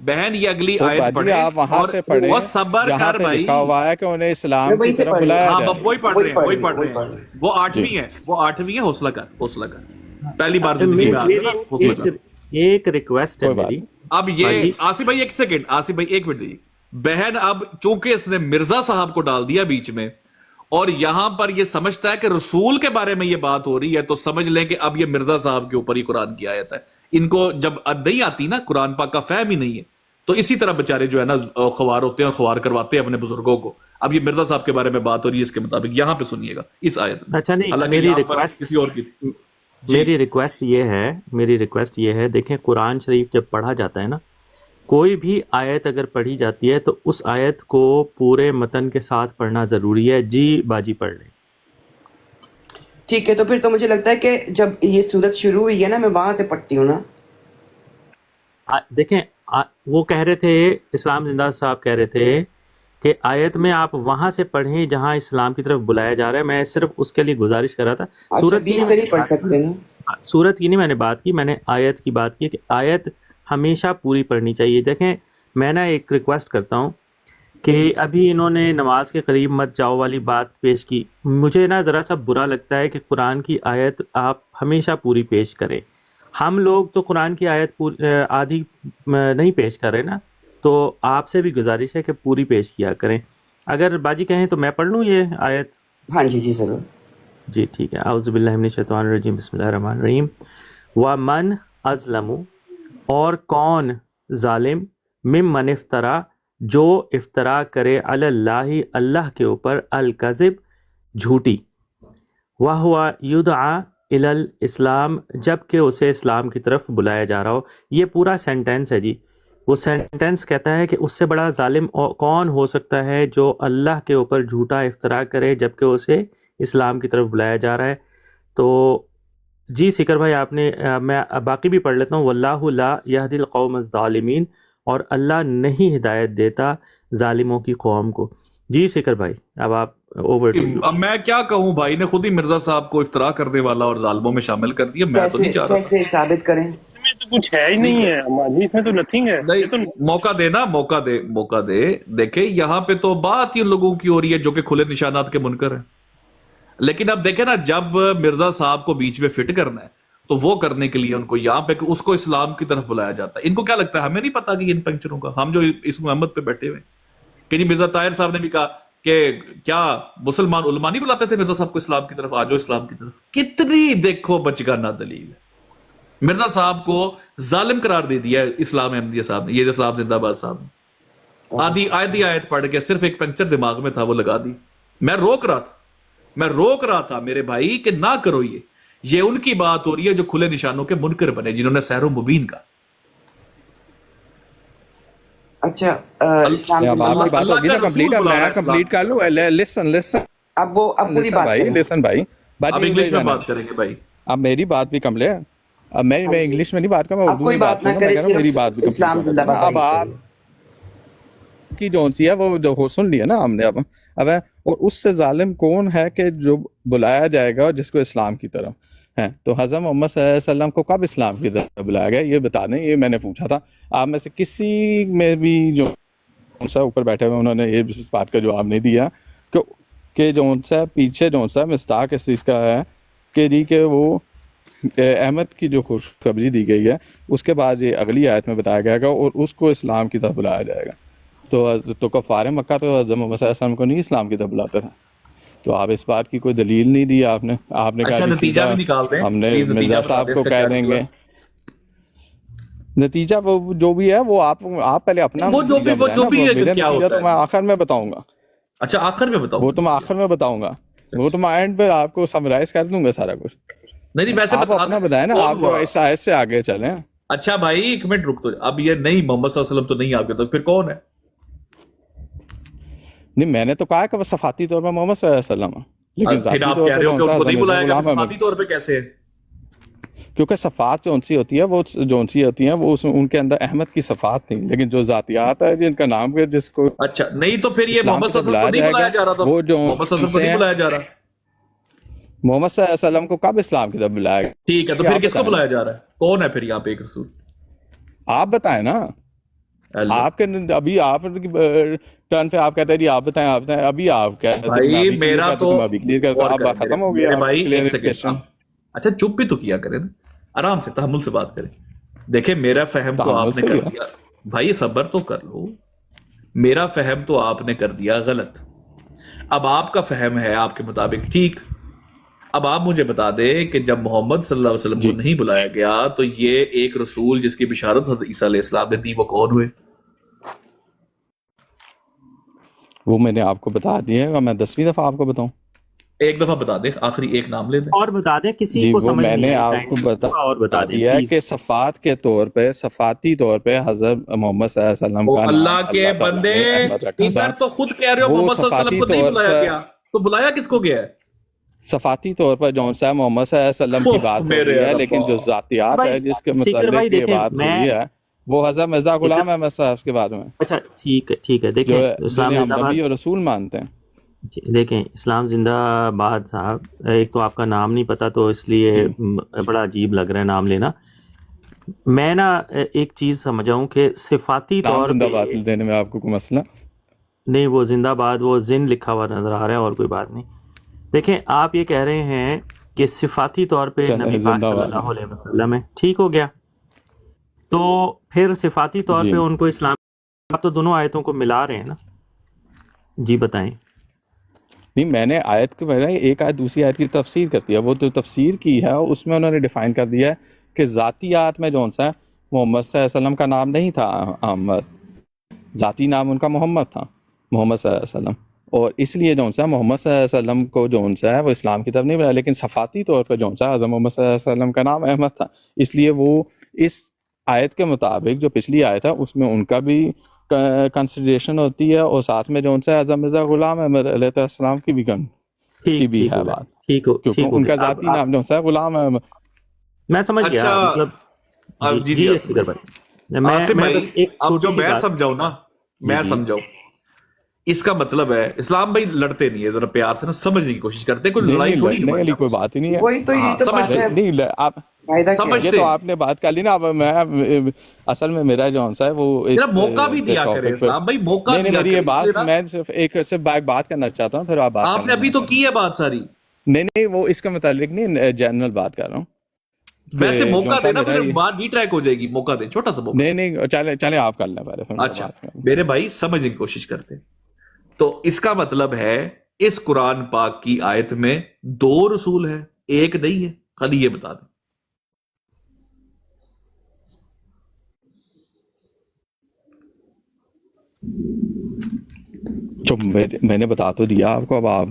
بہن یہ اگلی تو آیت باجی پڑھیں آپ وہاں سے پڑھیں اور صبر جہاں کر پہ بھائی. لکھا ہوا ہے کہ انہیں اسلام میں کی وہیں سے طرف پڑھ رہی بلایا ہوں. ہاں جائے. اب وہی پڑھ رہے ہیں وہی وہ پڑھ رہی ہوں. وہ جی 8ویں ہے. حوصلہ کر پہلی بار زندگی میں آتے نا حوصلہ کر. ایک ریکویسٹ ہے کوئی بات میری. اب یہ باجی آصف بھائی ایک سیکنڈ، آصف بھائی ایک منٹ دیجیے. بہن اب چونکہ اس نے مرزا صاحب کو ڈال دیا بیچ میں اور یہاں پر یہ سمجھتا ہے کہ رسول کے بارے میں یہ بات ہو رہی ہے، تو سمجھ لیں کہ اب یہ مرزا صاحب کے اوپر ہی قرآن کی آیت ہے. ان کو جب نہیں آتی نا قرآن پاک کا فہم ہی نہیں ہے، تو اسی طرح بےچارے جو ہے نا خوار ہوتے ہیں اور خوار کرواتے ہیں اپنے بزرگوں کو. اب یہ مرزا صاحب کے بارے میں بات ہو رہی ہے اس کے مطابق، یہاں پہ سنیے گا اس آیت میں. اچھا نہیں، حالانکہ میری یہاں پر ریکویسٹ کسی اور کی تھی. میری ریکویسٹ یہ ہے دیکھیں قرآن شریف جب پڑھا جاتا ہے نا، کوئی بھی آیت اگر پڑھی جاتی ہے تو اس آیت کو پورے متن کے ساتھ پڑھنا ضروری ہے. جی باجی پڑھ لیں. ٹھیک ہے، تو پھر تو مجھے لگتا ہے کہ جب یہ صورت شروع ہوئی ہے نا، میں وہاں سے پڑھتی ہوں نا. دیکھیں وہ کہہ رہے تھے، اسلام زندہ صاحب کہہ رہے تھے کہ آیت میں آپ وہاں سے پڑھیں جہاں اسلام کی طرف بلایا جا رہا ہے. میں صرف اس کے لیے گزارش کر رہا تھا. اچھا، سورت کی 20 سے نہیں پڑھ سکتے نا. صورت کی نہیں میں نے بات کی، میں نے آیت کی بات کی کہ آیت ہمیشہ پوری پڑھنی چاہیے. دیکھیں میں نا ایک ریکویسٹ کرتا ہوں کہ ابھی انہوں نے نماز کے قریب مت جاؤ والی بات پیش کی. مجھے نا ذرا سا برا لگتا ہے کہ قرآن کی آیت آپ ہمیشہ پوری پیش کریں. ہم لوگ تو قرآن کی آیت آدھی نہیں پیش کر رہے نا، تو آپ سے بھی گزارش ہے کہ پوری پیش کیا کریں. اگر باجی کہیں تو میں پڑھ لوں یہ آیت. ہاں جی جی ضرور. جی ٹھیک ہے. اعوذ باللہ من الشیطان الرجیم، بسم اللہ الرحمن الرحیم. وَمَنْ أَظْلَمُ، اور کون ظالم، ممن افترا، جو افطرا کرے علی اللہ، اللہ کے اوپر، الکذب، جھوٹی، وَهُوَ يُدْعَى إِلَى الْإِسْلام، جب کہ اسے اسلام کی طرف بلایا جا رہا ہو. یہ پورا سینٹینس ہے جی. وہ سینٹینس کہتا ہے کہ اس سے بڑا ظالم کون ہو سکتا ہے جو اللہ کے اوپر جھوٹا افطرا کرے جب کہ اسے اسلام کی طرف بلایا جا رہا ہے. تو جی سکر بھائی آپ نے میں باقی بھی پڑھ لیتا ہوں. واللہ لا یہدی القوم الظالمین، اور اللہ نہیں ہدایت دیتا ظالموں کی قوم کو. جی سکر بھائی اب آپ اوور ٹو یو. اب میں کیا کہوں، بھائی نے خود ہی مرزا صاحب کو افطرا کرنے والا اور ظالموں میں شامل کر دیا. میں تو نہیں چاہ رہا تھا. کیسے ثابت کریں؟ اس میں تو کچھ ہے ہی نہیں ہے ماجی، اس میں تو نتھنگ ہے. یہ تو نہیں، موقع دے. دیکھیں یہاں پہ تو بات ہی ان لوگوں کی ہو رہی ہے جو کہ کھلے نشانات کے منکر ہیں. لیکن اب دیکھیں نا، جب مرزا صاحب کو بیچ میں فٹ کرنا ہے تو وہ کرنے کے لیے ان کو یہاں پہ اس کو اسلام کی طرف بلایا جاتا ہے. ان کو کیا لگتا ہے ہمیں نہیں پتا کہ ان پنکچروں کا، ہم جو اس محمد پہ بیٹھے ہوئے. کہ جی مرزا طاہر صاحب نے بھی کہا کہ کیا مسلمان علماء نہیں بلاتے تھے مرزا صاحب کو اسلام کی طرف، آجو اسلام کی طرف. کتنی دیکھو بچگانہ دلیل ہے. مرزا صاحب کو ظالم قرار دے دیا اسلام احمدیہ صاحب نے، یہ اسلام زندہ باد صاحب نے. آدھی آیت پڑھ کے صرف ایک پنکچر دماغ میں تھا وہ لگا دی. میں روک رہا تھا میرے بھائی کہ نہ کرو. یہ ان کی بات ہو رہی ہے جو کھلے نشانوں کے منکر بنے، جنہوں نے سحر و مبین کا. اچھا اسلام اب آپ کی بات اللہ ہوگی کا نا رسول کمپلیٹ. اب بلا رہا میں ہے کمپلیٹ کر لوں. لسن اب پوری بات بھائی، کریں. لسن بھائی. اب انگلش میں بات کریں گے بھائی. اب میری بات بھی کمپلیٹ. اب میں انگلش میں نہیں بات کروں، میں آپ اردو کوئی میں بات بات نہ کروں. میں کریں، کہہ رہا ہوں میری صرف بات بھی کمپلیٹ اسلام ہونے زندہ دو نا. باد اب آپ کی جون سی ہے وہ جو سن لیا نا ہم نے. اب اور اس سے ظالم کون ہے کہ جو بلایا جائے گا جس کو اسلام کی طرف ہے. تو حضرت محمد صلی اللہ علیہ وسلم کو کب اسلام کی طرف بلایا گیا یہ بتا دیں. یہ میں نے پوچھا تھا. آپ میں سے کسی میں بھی جو سا اوپر بیٹھے ہوئے انہوں نے یہ اس بات کا جواب نہیں دیا کہ جون سا پیچھے جون سا مستاق اس چیز کا ہے کہ جی کہ وہ احمد کی جو خوشخبری دی گئی ہے اس کے بعد یہ اگلی آیت میں بتایا گیا گا اور اس کو اسلام کی طرف بلایا جائے گا. تو کفار مکہ تو حضرت محمد صلی اللہ علیہ وسلم کو نہیں اسلام کی طرف بلاتے تھے. تو آپ اس بات کی کوئی دلیل نہیں دی آپ نے. آپ نے اچھا کہا نتیجہ بھی نکال دیں ہم نے پلیز، نتیجہ مرزا بتا صاحب دیں کو اس کا کہہ کیا دیں نکلا. گے. نتیجہ وہ جو بھی ہے وہ آپ پہلے اپنا وہ جو نتیجہ بھی بتائیں نا. میرا کیا نتیجہ ہوتا تو ہے. میں آخر میں بتاؤں گا. اچھا آخر میں بتاؤ. وہ تو میں آخر میں بتاؤں گا. وہ تو میں اینڈ پہ آپ کو سمرائز کر دوں گا سارا کچھ. نہیں ویسے آپ اپنا بتائیں نا. آپ جو اس آیت سے آگے چلیں. اچھا بھائی ایک منٹ رک تو. اب یہ نہیں محمد صلی اللہ علیہ وسلم تو نہیں آپ کے تو پھر کون ہے؟ نہیں میں نے تو کہا کہ وہ صفاتی طور پر محمد صلی اللہ علیہ وسلم ہے. لیکن پھر ذاتی آپ طور کہہ پہ رہے ہو کہ ان کو نہیں بلایا گیا، غلام احمد. صفاتی طور پہ کیسے ہے؟ کیونکہ صفات جو سی ہوتی ہے وہ جو سی ہوتی ہیں وہ ان کے اندر احمد کی صفات تھیں. لیکن جو ذاتیات ہے جن کا نام ہے جس کو اچھا نہیں تو پھر یہ اسلام محمد کی صلی اللہ طرف علیہ وسلم کو نہیں بلایا جا رہا تھا. وہ جو محمد صلی اللہ علیہ وسلم کو نہیں بلایا جا رہا. محمد صلی اللہ علیہ وسلم کو کب اسلام کی طرف بلایا گیا؟ ٹھیک ہے تو پھر کس کو بلایا جا رہا ہے؟ کون ہے پھر یہاں پہ ایک رسول؟ آپ بتائیں نا. آپ کے ابھی آپ ٹرن پہ آپ کہتے ہیں جی آپ بتائیں ابھی آپ کہتے ہیں بھائی میرا تو کلیئر کرتا غور اب کریں ختم ہو میرے گیا بھائی، ایک سیکنڈ کلیئرفیکیشن. اچھا چپ بھی تو کیا کریں نا، آرام سے تحمل سے بات کریں. دیکھیں میرا فہم تو آپ نے کر دیا بھائی، صبر تو کر لو. میرا فہم تو آپ نے کر دیا غلط، اب آپ کا فہم ہے آپ کے مطابق ٹھیک. اب آپ مجھے بتا دیں کہ جب محمد صلی اللہ علیہ وسلم کو نہیں بلایا گیا تو یہ ایک رسول جس کی بشارت حضرت عیسیٰ علیہ السلام نے دی وہ کون ہوئے؟ وہ میں نے آپ کو بتا دیا ہے، میں 10ویں دفعہ آپ کو بتاؤں؟ ایک دفعہ بتا دیں، آخری ایک نام لے دیں. اور بتا دیں کسی جی کو وہ سمجھ میں نہیں نے آئی، آپ کو اور بتا دیں دیا ہے کہ پلیز. صفات کے طور پہ، صفاتی طور پہ حضرت محمد صلی اللہ علیہ وسلم او کا اللہ نام کے اللہ تعالیٰ بندے، نے احمد رکھا تھا. ادھر تو خود کہہ رہے ہو وہ محمد صلی اللہ علیہ وسلم صفاتی کو نہیں طور بلایا پر، گیا، تو بلایا کس کو گیا ہے؟ صفاتی طور پر جون صاحب محمد صلی اللہ علیہ وسلم کی بات ہو میرے رہی ہے، ربا. لیکن جو ذاتیات بھائی، ہے جس کے سیکر بھائی متعلق یہ دیکھیں، بات میں ہوئی ہے وہ حضرت مرزا غلام احمد صاحب کے بارے میں، اچھا ٹھیک ہے دیکھیں جو اسلام جنہیں ہم زندہ باد. نبی اور رسول مانتے ہیں. دیکھیں اسلام زندہ باد صاحب، ایک تو آپ کا نام نہیں پتا تو اس لیے بڑا عجیب لگ رہا ہے نام لینا. میں نا ایک چیز سمجھاؤں کہ صفاتی نام طور زندہ پہ باد دینے میں آپ کو کوئی مسئلہ؟ نہیں، وہ زندہ باد وہ زن لکھا ہوا نظر آ رہا ہے اور کوئی بات نہیں. دیکھیں آپ یہ کہہ رہے ہیں کہ صفاتی طور پہ نبی پاک زندہ صلی باد اللہ علیہ وسلم ہے، ٹھیک ہو گیا. تو پھر صفاتی طور جی پہ ان کو اسلام، آپ تو دونوں آیتوں کو ملا رہے ہیں نا. جی بتائیں. نہیں، میں نے آیت کے بجائے ایک آیت دوسری آیت کی تفسیر کرتی ہے، وہ جو تفسیر کی ہے اس میں انہوں نے ڈیفائن کر دیا ہے کہ ذاتیات میں جون سا محمد صلی اللہ علیہ وسلم کا نام نہیں تھا احمد، ذاتی نام ان کا محمد تھا، محمد صلی اللہ علیہ وسلم. اور اس لیے جون سا محمد صلی اللہ علیہ وسلم کو جون سا ہے وہ اسلام کی طرف نہیں بلایا، لیکن صفاتی طور پر جون سا حضرت محمد صلی اللہ علیہ وسلم کا نام احمد تھا. اس لیے وہ اس آیت کے مطابق جو پچھلی آیت ہے اس میں ان کا بھی کنسیڈریشن ہوتی ہے، اور ساتھ میں جو ان سے حضرت مرزا غلام احمد علیہ السلام کی بھی کی بھی ہے بات، کیونکہ ان کا ذاتی نام جو ہے غلام احمد. میں سمجھ گیا اچھا مطلب جی جی جی اسپیکر بھائی، آصف میں بھائی، بس ایک اب چھوٹی جو سی میں بات. سمجھاؤں نا، میں سمجھاؤں، اس کا مطلب ہے اسلام بھائی لڑتے نہیں ہے، ذرا پیار سے نا سمجھنے کی کوشش کرتے، کوئی لڑائی تھوڑی لڑنے والی کوئی بات ہی نہیں ہے. وہی تو یہی تو بات ہے. نہیں آپ فائدہ کیا ہے؟ یہ تو آپ نے بات کر لی نا. اب میں اصل میں میرا جو ہے وہ ذرا موقع بھی دیا کرے اسلام بھائی، موقع نہیں دیا میری یہ بات، کرے. میں صرف بات کرنا چاہتا ہوں، پھر آپ بات آپ نے ابھی تو کی ہے بات ساری. نہیں وہ اس کے متعلق نہیں، جنرل بات کر رہا ہوں. ویسے موقع دینا، پھر بات بھی ٹریک ہو جائے گی. موقع دیں، چھوٹا سا موقع. نہیں چلے آپ کر لیں پہلے. اچھا میرے بھائی سمجھنے کی کوشش کرتے ہیں. تو اس کا مطلب ہے اس قرآن پاک کی آیت میں 2 رسول ہے، ایک نہیں ہے. خالی یہ بتا دیں. میں نے بتا تو دیا آپ کو، اب آپ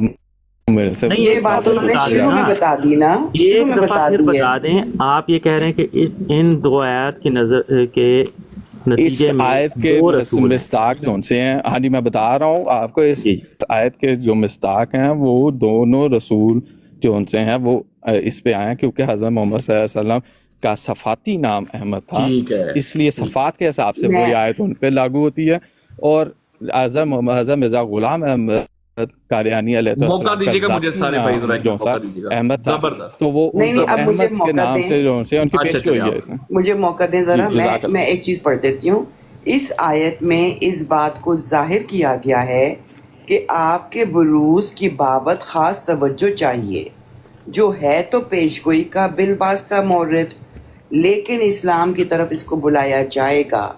میرے سے یہ بات انہوں نے شروع میں بتا دی نا، شروع میں بتا دی ہے. بتا دیں آپ یہ کہہ رہے ہیں کہ ان 2 آیات کی نظر کے اس نتیجے میں آیت کے 2 رسول ہیں. مصداق جو سے ہیں، ہاں جی میں بتا رہا ہوں آپ کو، اس جی آیت کے جو مصداق ہیں وہ دونوں رسول جو ان سے ہیں وہ اس پہ آئے ہیں، کیونکہ حضرت محمد صلی اللہ علیہ وسلم کا صفاتی نام احمد تھا، ٹھیک ہے. اس لیے صفات کے حساب سے وہی آیت ان پہ لاگو ہوتی ہے. اور حضرت مرزا غلام احمد قادیانی علیہ موقع السلام دیجیے گا کا مجھے ذاتی سارے بھائی، ذرا نام ایک جو موقع دیجیے گا. احمد تھا، زبردست. تو وہ نہیں اب مجھے احمد کے موقع نام سے دیں، جو سے ان کی پیشگی ہوئی ہے اس میں. مجھے موقع دیں ذرا. جزاک اللہ. میں ایک چیز پڑھ دیتی ہوں. اس آیت میں اس بات کو ظاہر کیا گیا ہے کہ آپ کے بروز کی بابت خاص توجہ چاہیے، جو ہے تو پیشگوئی کا بالواسطہ مورد، لیکن اسلام کی طرف اس کو بلایا جائے گا.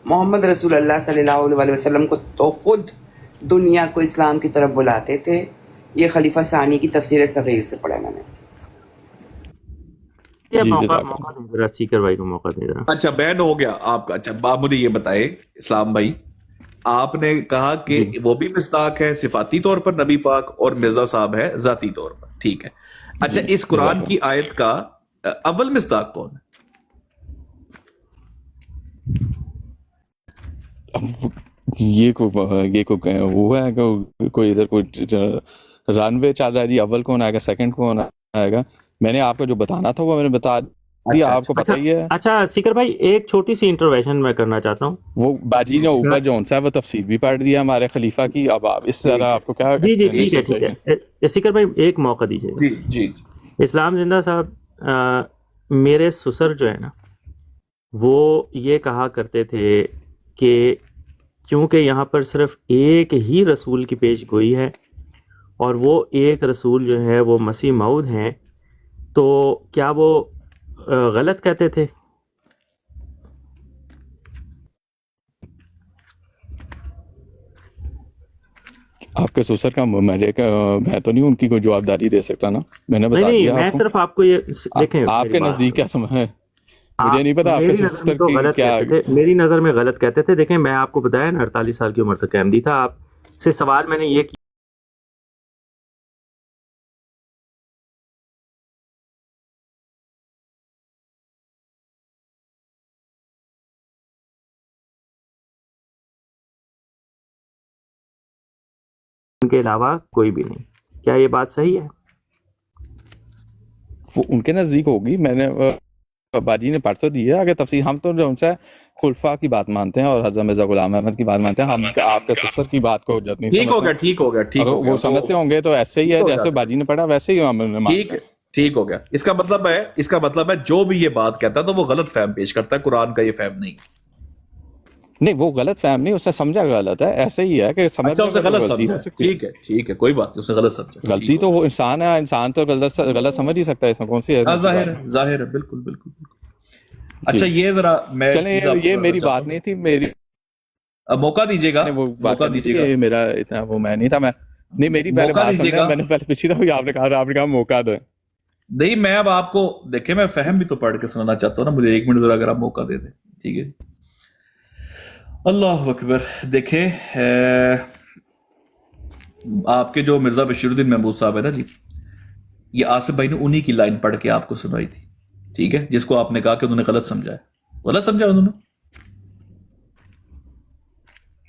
محمد رسول اللہ صلی اللہ علیہ وسلم کو تو خود دنیا کو اسلام کی طرف بلاتے تھے. یہ خلیفہ ثانی کی تفسیر صغیر سے پڑھا میں نے. موقع سیکر بھائی کو موقع دے رہا. اچھا بین ہو گیا آپ کا. اچھا آپ مجھے یہ بتائے اسلام بھائی، آپ نے کہا کہ وہ بھی مصداق ہے صفاتی طور پر نبی پاک، اور مرزا صاحب ہے ذاتی طور پر، ٹھیک ہے. اچھا اس قرآن کی آیت کا اول مصداق کون ہے؟ یہ وہ ہے کہ کوئی ادھر کوئی رن وے چل رہا ہے جی، اول کون آئے گا، سیکنڈ کون آئے گا. میں نے آپ کو جو بتانا تھا وہ میں نے بتا دیا، آپ کو پتہ ہی ہے. اچھا سیکر بھائی ایک چھوٹی سی انٹرویشن میں کرنا چاہتا ہوں. وہ باجی نے اوپر جو ہے وہ تفسیر بھی پڑھ دیا ہمارے خلیفہ کی. اب آپ اس طرح آپ کو کیا جی ٹھیک ہے سیکر بھائی ایک موقع دیجیے گا. جی اسلام زندہ صاحب، میرے سسر جو ہے نا وہ یہ کہا کرتے تھے کہ کیونکہ یہاں پر صرف ایک ہی رسول کی پیش گوئی ہے اور وہ ایک رسول جو ہے وہ مسیح موعود ہیں، تو کیا وہ غلط کہتے تھے؟ آپ کے سسر کا میں تو نہیں ان کی کوئی جوابداری دے سکتا نا، میں نے بتا نہیں دیا میں آپ کو۔ صرف آپ کو یہ دیکھیں، آپ کے نزدیک کیا سمجھ ہے، مجھے نہیں پتا آپ کے میری نظر سسر میں تو کی غلط کیا۔ کہتے تھے، میری نظر میں غلط کہتے تھے۔ دیکھیں میں آپ کو بتایا نا 48 سال کی عمر تک احمدی تھا، آپ سے سوال میں نے یہ کیا ان کے علاوہ کوئی بھی نہیں، کیا یہ بات صحیح ہے؟ وہ ان کے نزدیک ہوگی، میں نے باجی نے پرسوں دی ہے آگے تفصیل۔ ہم تو جو ان سے خلفاء کی بات مانتے ہیں اور حضرت مرزا غلام احمد کی بات مانتے ہیں، ہم آپ کے سسر کی بات کو حجت نہیں ٹھیک ہو سمجھتے۔ گیا، ٹھیک ہو گیا، ٹھیک ہو اگر گیا، وہ سمجھتے ہوں گے تو ایسے ہی ہے ٹھیک ہو گیا جیسے سر۔ باجی نے پڑھا ویسے ہی ہم نے مانا۔ ٹھیک ہے، ٹھیک ہو گیا۔ اس کا مطلب ہے جو بھی یہ بات کہتا ہے تو وہ غلط فہم پیش کرتا ہے، قرآن کا یہ فہم نہیں۔ نہیں وہ غلط فہم نہیں، اس نے سمجھا غلط ہے، ایسے ہی ہے کہ اچھا سمجھنے اس نے میں غلط غلطی سمجھا، ہو سکتی ہے۔ ٹھیک ہے، ٹھیک ہے، کوئی بات نہیں، اس نے غلط سمجھا، غلطی تو وہ انسان ہے، انسان تو غلط سمجھ ہی سکتا ہے، اس میں کون سی ہے؟ ظاہر ہے، ظاہر ہے، بالکل بالکل بالکل۔ اچھا یہ ذرا میں چلیں چیز آپ کو یہ بتانا میری چاہتا بات ہوں۔ نہیں تھی، میری اب موقع دیجیے گا، وہ بات موقع کرنی تھی، دیجیے گا، یہ میرا اتنا وہ میں نہیں تھا، میں نہیں میری پہلے موقع بات دیجیے سن گا۔ میں نے پہلے پچھلی دفعہ آپ نے کہا موقع دیں۔ نہیں میں اب آپ کو دیکھیں، میں فہم بھی تو پڑھ کے سنانا چاہتا ہوں نا، مجھے 1 منٹ ذرا اگر آپ موقع دے دیں، ٹھیک ہے؟ اللہ اکبر۔ دیکھیں آپ کے جو مرزا بشیر الدین محمود صاحب ہے نا جی، یہ آصف بھائی نے انہی کی لائن پڑھ کے آپ کو سنائی تھی، ٹھیک ہے، جس کو آپ نے کہا کہ انہوں نے غلط سمجھا ہے، غلط سمجھا انہوں نے۔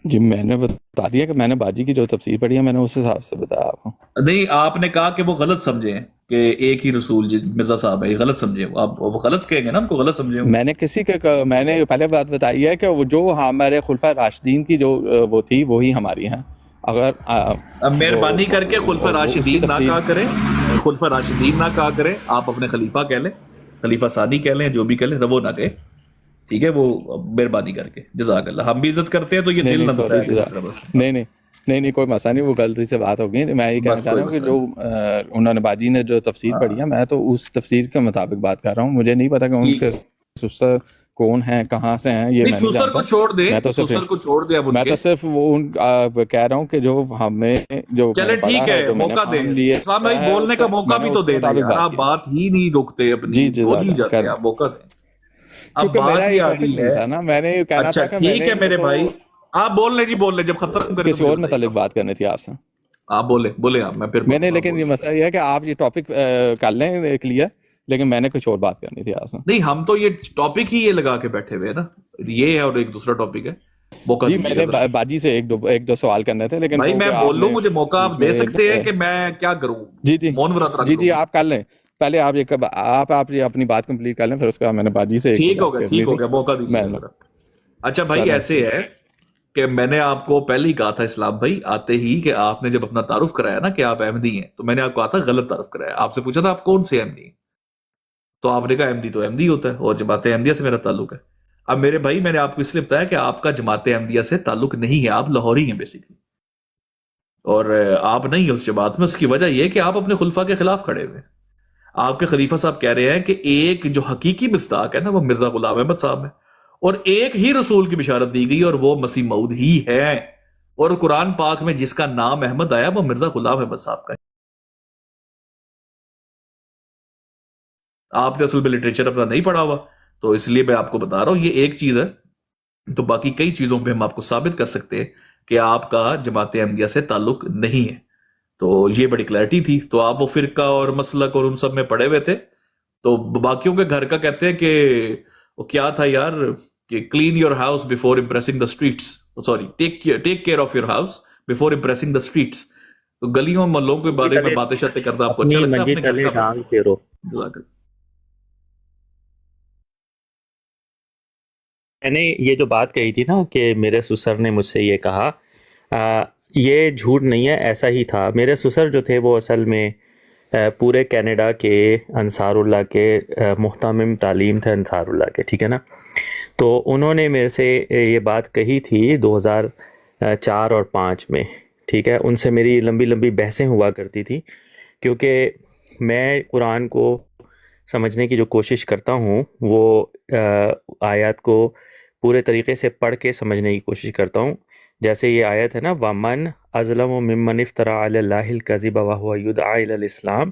جی میں نے بتا دیا کہ میں نے باجی کی جو تفسیر پڑھی ہے میں نے اس حساب سے بتایا آپ کو۔ نہیں آپ نے کہا کہ وہ غلط سمجھے ہیں کہ ایک ہی رسول جی مرزا صاحب ہے، یہ غلط سمجھے، آپ وہ غلط کہیں گے نا، ان کو غلط سمجھے۔ میں نے کسی کے میں نے پہلے بات بتائی ہے کہ وہ جو ہمارے خلفۂ راشدین کی جو وہ تھی وہی ہماری ہیں۔ اگر اب مہربانی کر کے خلفۂ راشدین نہ کہا کریں، خلفۂ راشدین نہ کہا کریں، آپ اپنے خلیفہ کہہ لیں، خلیفہ ثانی کہہ لیں، جو بھی کہہ لیں، وہ نہ کہیں، ٹھیک ہے؟ وہ مہربانی کر کے، جزاک اللہ۔ ہم بھی عزت کرتے ہیں تو یہ دل نہ دکھائے گا اس طرح بس۔ نہیں کوئی مسئلہ نہیں، وہ غلطی سے بات ہوگی۔ میں یہ کہنا چاہ رہا ہوں کہ جو انہوں نے باجی نے جو تفسیر پڑھی ہے میں تو اس تفسیر کے مطابق بات کر رہا ہوں، مجھے نہیں پتا کہ ان کے سسر کون ہیں، کہاں سے ہیں، یہ میں نہیں سسر کو جانتا۔ چھوڑ دیں، میں تو سسر کو چھوڑ دیں اب ان میں کے۔ تو صرف وہ کہہ رہا ہوں کہ جو ہمیں جو چلے ٹھیک ہے، موقع دیں، اسلام بھائی بولنے کا موقع بھی تو دے دیں یار، آپ بات ہی نہیں روکتے اپنی، بول ہی جاتے ہیں، آپ موقع دیں۔ اب بات ہی آ گئی ہے نا، میں نے کہنا اچھا تھا کہ ٹھیک ہے میرے بھائی، آپ بول لیں جی، بول لیں، جب ختم کریں کسی اور متعلق بات کرنی تھی آپ سے۔ آپ بولیں آپ، میں نے لیکن یہ مسئلہ یہ ہے کہ آپ یہ ٹاپک کر لیں کلیئر، لیکن میں نے کچھ اور بات کرنی تھی آپ سے۔ نہیں ہم تو یہ ٹاپک ہی یہ لگا کے بیٹھے ہوئے ہیں نا، یہ ہے اور ایک دوسرا ٹاپک ہے، موقع جی میں نے باجی سے ایک دو سوال کرنے تھے، لیکن بھائی میں بول لوں، مجھے موقع آپ دے سکتے ہیں کہ میں کیا کروں؟ جی مونورت رکھ جی آپ کر لیں، پہلے آپ یہ اپنی بات کمپلیٹ کر لیں، پھر اس کے بعد میں نے باجی سے ٹھیک ہو گیا، موقع دیجیے۔ اچھا بھائی ایسے ہے کہ میں نے آپ کو پہلے ہی کہا تھا اسلام بھائی آتے ہی کہ آپ نے جب اپنا تعارف کرایا نا کہ آپ احمدی ہیں، تو میں نے آپ کو کہا تھا غلط تعارف کرایا، آپ سے پوچھا تھا آپ کون سے احمدی ہیں، تو آپ نے کہا احمدی تو احمدی ہوتا ہے اور جماعت احمدیہ سے میرا تعلق ہے۔ اب میرے بھائی میں نے آپ کو اس لیے بتایا کہ آپ کا جماعت احمدیہ سے تعلق نہیں ہے، آپ لاہوری ہیں بیسیکلی، اور آپ نہیں ہیں اس جماعت میں۔ اس کی وجہ یہ کہ آپ اپنے خلفاء کے خلاف کھڑے ہوئے، آپ کے خلیفہ صاحب کہہ رہے ہیں کہ ایک جو حقیقی مصداق ہے نا وہ مرزا غلام احمد صاحب ہے، اور ایک ہی رسول کی بشارت دی گئی اور وہ مسیح موعود ہی ہے، اور قرآن پاک میں جس کا نام احمد آیا وہ مرزا غلام احمد صاحب کا ہے۔ آپ نے اصل میں لٹریچر اپنا نہیں پڑھا ہوا، تو اس لیے میں آپ کو بتا رہا ہوں، یہ ایک چیز ہے، تو باقی کئی چیزوں پہ ہم آپ کو ثابت کر سکتے ہیں کہ آپ کا جماعت احمدیہ سے تعلق نہیں ہے، تو یہ بڑی کلیئرٹی تھی۔ تو آپ وہ فرقہ اور مسلک اور ان سب میں پڑے ہوئے تھے، تو باقیوں کے گھر کا کہتے ہیں کہ وہ کیا تھا یار کہ clean your house before impressing the streets, sorry take care of your house before impressing the streets. تو گلیوں محلوں کے بارے میں باتیں شاتیں کرنا آپ کو اچھا لگتا ہے؟ اپنے گھر کا جزاک اللہ۔ میں نے یہ جو بات کہی تھی نا کہ میرے سسر نے مجھ سے یہ کہا، یہ جھوٹ نہیں ہے، ایسا ہی تھا۔ میرے سسر جو تھے وہ اصل میں پورے کینیڈا کے انصار اللہ کے محتمم تعلیم تھے، انصار اللہ کے، ٹھیک ہے نا۔ تو انہوں نے میرے سے یہ بات کہی تھی 2004 اور 5 میں، ٹھیک ہے. ان سے میری لمبی لمبی بحثیں ہوا کرتی تھی، کیونکہ میں قرآن کو سمجھنے کی جو کوشش کرتا ہوں وہ آیات کو پورے طریقے سے پڑھ کے سمجھنے کی کوشش کرتا ہوں. جیسے یہ آیت ہے نا، وَمَنْ أَظْلَمُ مِمَّنِ افْتَرَىٰ عَلَى اللَّهِ الْكَذِبَ وَهُوَ يُدْعَىٰ إِلَى الْإِسْلَامِ،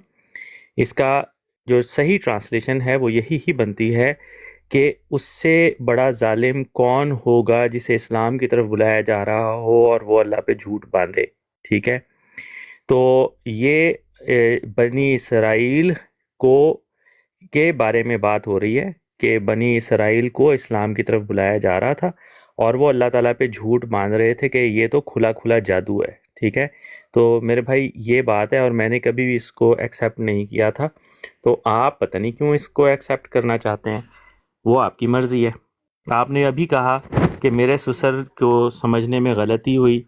اس کا جو صحیح ٹرانسلیشن ہے وہ یہی ہی بنتی ہے کہ اس سے بڑا ظالم کون ہوگا جسے اسلام کی طرف بلایا جا رہا ہو اور وہ اللہ پہ جھوٹ باندھے. ٹھیک ہے، تو یہ بنی اسرائیل کو کے بارے میں بات ہو رہی ہے کہ بنی اسرائیل کو اسلام کی طرف بلایا جا رہا تھا اور وہ اللہ تعالیٰ پہ جھوٹ باندھ رہے تھے کہ یہ تو کھلا کھلا جادو ہے. ٹھیک ہے، تو میرے بھائی یہ بات ہے اور میں نے کبھی بھی اس کو ایکسیپٹ نہیں کیا تھا. تو آپ پتہ نہیں کیوں اس کو ایکسیپٹ کرنا چاہتے ہیں، وہ آپ کی مرضی ہے. آپ نے ابھی کہا کہ میرے سسر کو سمجھنے میں غلطی ہوئی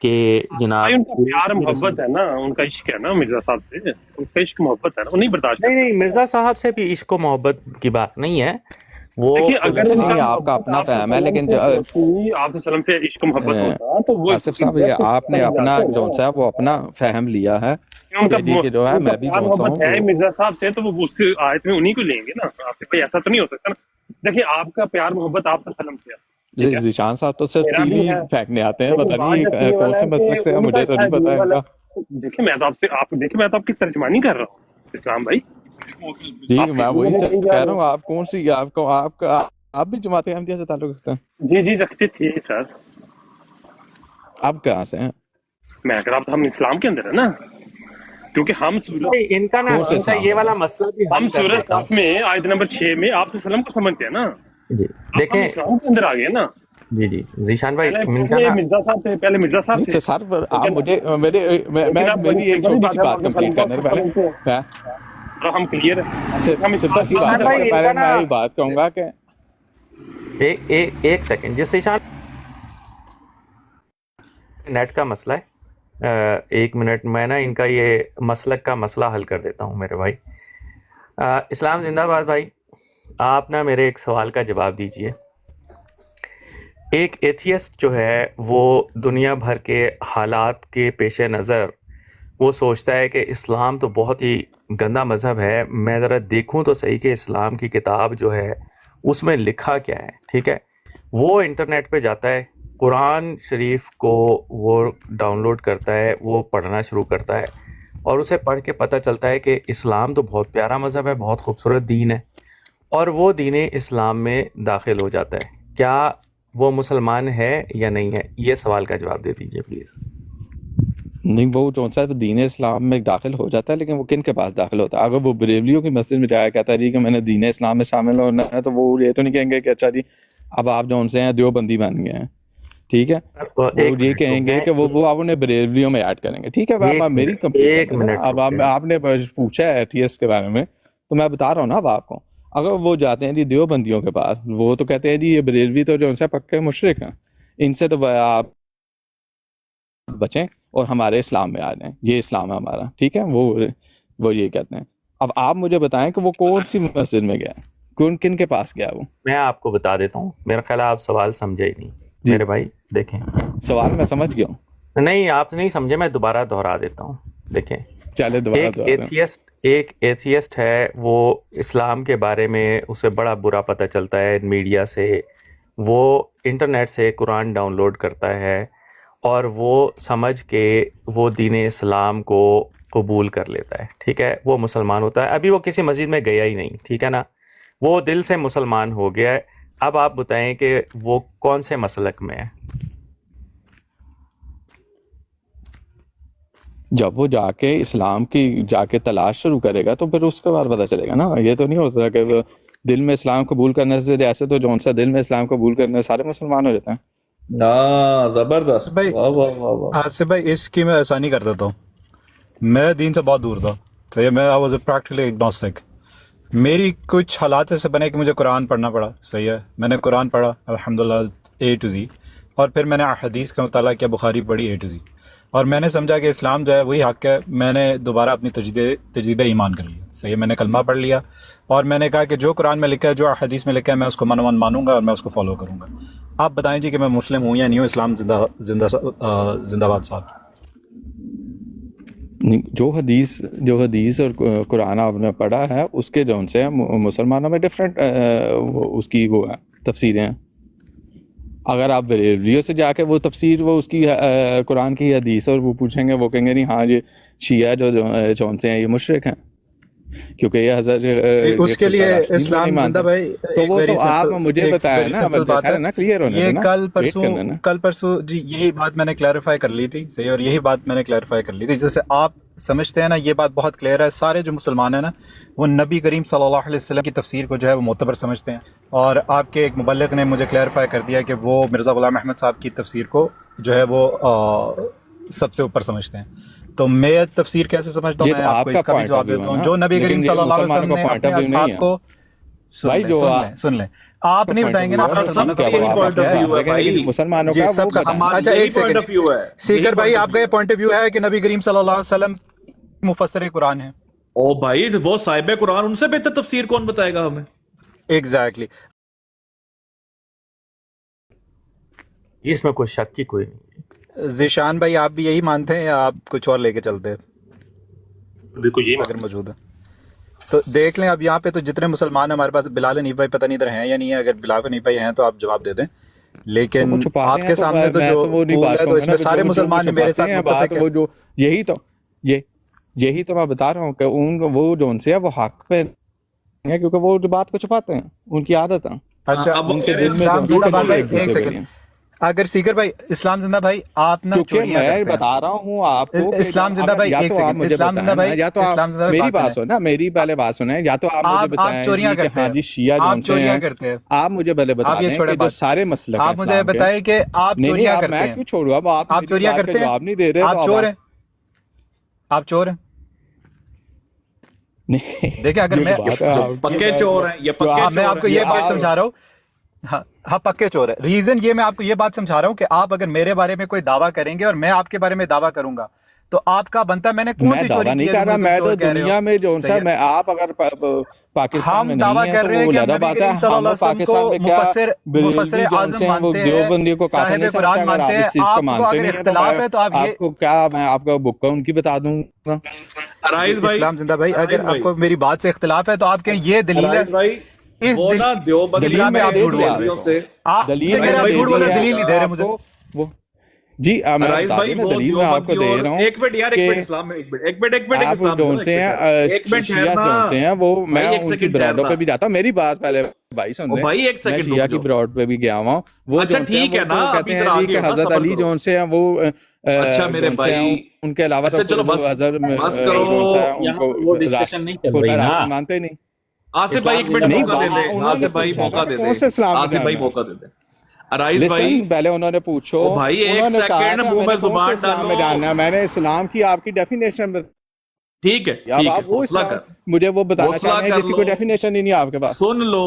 کہ جناب بھائی ان کا پیار محبت ہے نا، ان کا عشق ہے نا مرزا صاحب سے، ان کا عشق محبت ہے نا، وہ نہیں برداشت کرتے. نہیں مرزا صاحب سے بھی عشق و محبت کی بات نہیں ہے. وہ دیکھیے اگر ان نہیں، کا آپ کا اپنا محبت فہم ہے، لیکن آپ سے وسلم سے عشق و محبت ہوتا تو وہ آصف صاحب یہ آپ نے اپنا جو ہے وہ اپنا فہم لیا ہے ان کا کہ جی کہ جو ہے میں بھی پیار جو سا محبت ہے ہوں. مرزا صاحب سے، تو وہ اس آیت میں انہیں کو لیں گے نا. آپ سے کوئی ایسا تو نہیں ہو سکتا نا. دیکھیے آپ کا پیار محبت آپ سے وسلم سے ہے. ذیشان صاحب تو صرف میرا بھی تیلی ہے. پھینکنے آتے ہیں، لیکن پتہ بات نہیں یہ یہ کون والا سے ہے مسلک کہ سے ہے، ان کا مجھے تو نہیں شاید پتا یہ ہے ان والا- کا. دیکھیں میں تو آپ کی ترجمانی کر رہا ہوں اسلام بھائی. جی آپ میں وہی کہیں کہہ رہا ہوں، آپ کون سی آپ بھی جماعت احمدیہ سے تعلق رکھتے ہیں؟ جی رکھتے تھے سر. آپ کہاں سے ہیں؟ میں اگر آپ ہم اسلام کے اندر ہے نا، کیونکہ ہم ان کا نا کون سے ان کا اسلام یہ ہے؟ والا مسئلہ بھی ہم حل کر سورہ دیتا ہوں. صف میں آیت نمبر 6 میں آپ سے وسلم کو سمجھتے ہیں نا. جی اب ہم دیکھیں، اسلام کے اندر آ گئے نا. جی ذیشان بھائی ان کا پہلے نا مرزا صاحب تھے، پہلے مرزا صاحب نہیں تھے. سر آپ مجھے میری ایک چھوٹی سی بات کمپلیٹ کرنے سے پہلے ہم کلیئر ہے. سمپل سی بات بھائی، ہے. ان کا پہلے نا- میں یہ بات کہوں گا کہ ایک سیکنڈ، جس ذیشان نیٹ کا مسئلہ ہے، 1 منٹ میں نا ان کا یہ مسلک کا مسئلہ حل کر دیتا ہوں میرے بھائی. اسلام زندہ باد بھائی. آپ نا میرے ایک سوال کا جواب دیجئے. ایک ایتھیسٹ جو ہے وہ دنیا بھر کے حالات کے پیش نظر وہ سوچتا ہے کہ اسلام تو بہت ہی گندا مذہب ہے، میں ذرا دیکھوں تو صحیح کہ اسلام کی کتاب جو ہے اس میں لکھا کیا ہے. ٹھیک ہے، وہ انٹرنیٹ پہ جاتا ہے، قرآن شریف کو وہ ڈاؤن لوڈ کرتا ہے، وہ پڑھنا شروع کرتا ہے اور اسے پڑھ کے پتہ چلتا ہے کہ اسلام تو بہت پیارا مذہب ہے، بہت خوبصورت دین ہے، اور وہ دین اسلام میں داخل ہو جاتا ہے. کیا وہ مسلمان ہے یا نہیں ہے؟ یہ سوال کا جواب دے دیجیے پلیز. نہیں، وہ جو ہے دین اسلام میں داخل ہو جاتا ہے، لیکن وہ کن کے پاس داخل ہوتا ہے؟ اگر وہ بریلیوں کی مسجد میں جایا کہتا ہے جی کہ میں نے دین اسلام میں شامل ہونا ہے، تو وہ یہ تو نہیں کہیں گے کہ اچھا جی اب آپ جو ان سے ہیں دیوبندی بن گئے ہیں. ٹھیک ہے، وہ یہ کہیں گے کہ وہ آپ انہیں بریلیوں میں ایڈ کریں گے. ٹھیک ہے، اب میری کمپلیٹ اب آپ نے پوچھا ہے ایتھیسٹ کے بارے میں، تو میں بتا رہا ہوں نا اب آپ کو. اگر وہ جاتے ہیں جی دیوبندیوں کے پاس، وہ تو کہتے ہیں جی یہ بریلوی تو جو ان سے پکے مشرک ہیں، ان سے تو آپ بچیں اور ہمارے اسلام میں آ جائیں، یہ اسلام ہے ہمارا. ٹھیک ہے، وہ یہ کہتے ہیں. اب آپ مجھے بتائیں کہ وہ کون سی مسجد میں گیا، کن کے پاس گیا وہ؟ میں آپ کو بتا دیتا ہوں، میرا خیال ہے آپ سوال سمجھے ہی نہیں میرے بھائی. دیکھیں، سوال میں سمجھ گیا ہوں. نہیں آپ نہیں سمجھے، میں دوبارہ دہرا دیتا ہوں. دیکھیں، چلے دوبارہ ایک ایتھیسٹ ہے، وہ اسلام کے بارے میں اسے بڑا برا پتہ چلتا ہے میڈیا سے، وہ انٹرنیٹ سے قرآن ڈاؤن لوڈ کرتا ہے اور وہ سمجھ کے وہ دین اسلام کو قبول کر لیتا ہے. ٹھیک ہے، وہ مسلمان ہوتا ہے. ابھی وہ کسی مسجد میں گیا ہی نہیں، ٹھیک ہے نا، وہ دل سے مسلمان ہو گیا ہے. اب آپ بتائیں کہ وہ کون سے مسلک میں ہے؟ جب وہ جا کے اسلام کی جا کے تلاش شروع کرے گا تو پھر اس کے بعد پتہ چلے گا نا. یہ تو نہیں ہو سکتا کہ وہ دل میں اسلام قبول کرنے سے، جیسے تو جون سا دل میں اسلام قبول کرنے سے سارے مسلمان ہو جاتے ہیں. زبردست، بھائی واہ واہ واہ واہ. آصف بھائی اس کی میں آسانی کر دیتا ہوں. میں دین سے بہت دور تھا، صحیح ہے، میں I was a practically agnostic. میری کچھ حالات ایسے بنے کہ مجھے قرآن پڑھنا پڑا، صحیح ہے، میں نے قرآن پڑھا الحمدللہ A to Z، اور پھر میں نے احادیث کا مطالعہ کیا، بخاری پڑھی A to Z، اور میں نے سمجھا کہ اسلام جو ہے وہی حق ہے. میں نے دوبارہ اپنی تجدید ایمان کر لیا. صحیح ہے, میں نے کلمہ پڑھ لیا اور میں نے کہا کہ جو قرآن میں لکھا ہے, جو حدیث میں لکھا ہے, میں اس کو من مانوں گا اور میں اس کو فالو کروں گا. آپ بتائیں جی کہ میں مسلم ہوں یا نہیں ہوں. اسلام زندہ باد صاحب. جو حدیث اور قرآن آپ نے پڑھا ہے اس کے جو ان سے مسلمانوں میں ڈفرینٹ اس کی وہ ہے تفسیریں ہیں. اگر آپ بریلویوں سے جا کے وہ تفسیر وہ اس کی قرآن کی حدیث اور وہ پوچھیں گے, وہ کہیں گے نہیں ہاں یہ شیعہ جو ان سے ہیں یہ مشرک ہیں کیونکہ یہ حضرت اس کے لیے اسلام زندہ بھائی. تو وہ تو آپ مجھے بتایا نا کلیئر ہونے یہ کل پرسوں جی یہی بات میں نے کلیریفائی کر لی تھی. صحیح, اور یہی بات میں نے کلیریفائی کر لی تھی. جیسے آپ سمجھتے ہیں نا, یہ بات بہت کلیئر ہے. سارے جو مسلمان ہیں نا وہ نبی کریم صلی اللہ علیہ وسلم کی تفسیر کو جو ہے وہ معتبر سمجھتے ہیں. اور آپ کے ایک مبلغ نے مجھے کلیریفائی کر دیا کہ وہ مرزا غلام احمد صاحب کی تفسیر کو جو ہے وہ سب سے اوپر سمجھتے ہیں. تو میں تفسیر کیسے سمجھتا ہوں, میں آپ کو اس کا بھی جواب دیتا ہوں. جو نبی کریم صلی اللہ علیہ وسلم نے اپنے اصحاب کو سن لیں آپ نہیں بتائیں گے نا مسلمانوں کا سب کا. اچھا ایک سیکنڈ, سیکر بھائی آپ کا یہ پوائنٹ آف ویو ہے کہ نبی کریم صلی اللہ علیہ وسلم مفسر قرآن ہے؟ او بھائی وہ صاحب قرآن, ان سے بہتر تفسیر کون بتائے گا ہمیں؟ ایگزیکٹلی. اس میں کوئی شک کی کوئی نہیں. ذیشان بھائی آپ بھی یہی مانتے ہیں یا آپ کچھ اور لے کے چلتے ہیں؟ بالکل یہی اگر موجود ہے تو دیکھ لیں. اب یہاں پہ تو جتنے مسلمان ہیں ہمارے پاس, بلال حنیف بھائی پتہ نہیں ادھر ہیں یا نہیں ہے. اگر بلال حنیف بھائی ہیں تو آپ جواب دے دیں, لیکن آپ کے سامنے تو جو ہے تو اس میں سارے مسلمان میرے ساتھ متفق ہیں. جو یہی تو میں بتا رہا ہوں کہ وہ جو ان سے ہے وہ حق پہ ہیں کیونکہ وہ جو بات کو چھپاتے ہیں, ان کی عادت ہے. اچھا ان کے دل میں ایک سیکنڈ, اگر سیکر بھائی اسلام زندہ بھائی آپ نا چوریاں میں بتا رہا ہوں آپ کو اسلام زندہ بھائی, ایک سیکنڈ, اسلام زندہ بھائی, یا تو میری بات سنیں, میری پہلے بات سنیں, یا تو آپ مجھے بتائیں چوریاں کرتے ہیں, جی شیعہ آپ چوریاں کرتے ہیں, آپ مجھے پہلے بتائیں کہ جو سارے مسلک آپ مجھے بتائیں کہ آپ چوریاں کرتے ہیں. میں کیوں چھوڑوں, اب آپ چوریاں کرتے ہیں, جواب نہیں دے رہے, آپ چور ہیں, آپ چور ہیں. دیکھیں اگر میں پکے چور ہیں, یہ پکے چور ہیں, میں آپ کو یہ بات سمجھا رہا ہوں, ہاں پکے چور ہے. ریزن یہ میں آپ کو یہ بات سمجھا رہا ہوں کہ آپ اگر میرے بارے میں کوئی دعویٰ کریں گے اور میں آپ کے بارے میں دعویٰ کروں گا تو آپ کا بنتا ہے میں نے کون سی چوری نہیں کر رہا, میں تو دنیا میں جو سا میں آپ اگر پاکستان میں دعویٰ کر رہے ہیں کہ نبی کریم صلی اللہ علیہ وسلم کو مفسر اعظم مانتے ہیں, صاحب قرآن مانتے ہیں. آپ کو اگر اختلاف ہے تو آپ کو کیا میں آپ کا بک ان کی بتا دوں گا. اسلام زندہ بھائی اگر آپ کو میری بات سے اختلاف ہے تو آپ کہیں یہ دلیل ہے, اس دلیل میں آپ جھوٹ بول رہے ہیں. آپ دلیل نہیں دے رہے مجھے. جی رائز بھائی وہ دیوبندی اور ایک منٹ یار, ایک منٹ اسلام میں, ایک منٹ اسلام جو سے ہیں وہ میں ان کی براڈوں پہ بھی جاتا ہوں. میری بات پہلے بھائی سن لیں, بھائی ایک سیکنڈ, شیعہ کی براڈ پہ بھی گیا ہوا ہوں. وہ اچھا ٹھیک ہے نا, کہتے ہیں کہ حضرت علی جو سے ہیں وہ اچھا میرے بھائی ان کے علاوہ چلو بس کرو, وہ ڈسکشن نہیں چل رہی نا. مانتے نہیں. آصف بھائی ایک منٹ موقع دے دیں, آصف بھائی موقع دے دیں, آصف بھائی موقع دے دیں. رائز بھائی پہلے انہوں نے پوچھو, بھائی ایک سیکنڈ منہ میں زبان ڈالو, جاننا میں نے اسلام کی آپ کی ڈیفینیشن ٹھیک ہے, مجھے وہ بتانا چاہتے ہیں جس کی کوئی ڈیفینیشن ہی نہیں آپ کے پاس. سن لو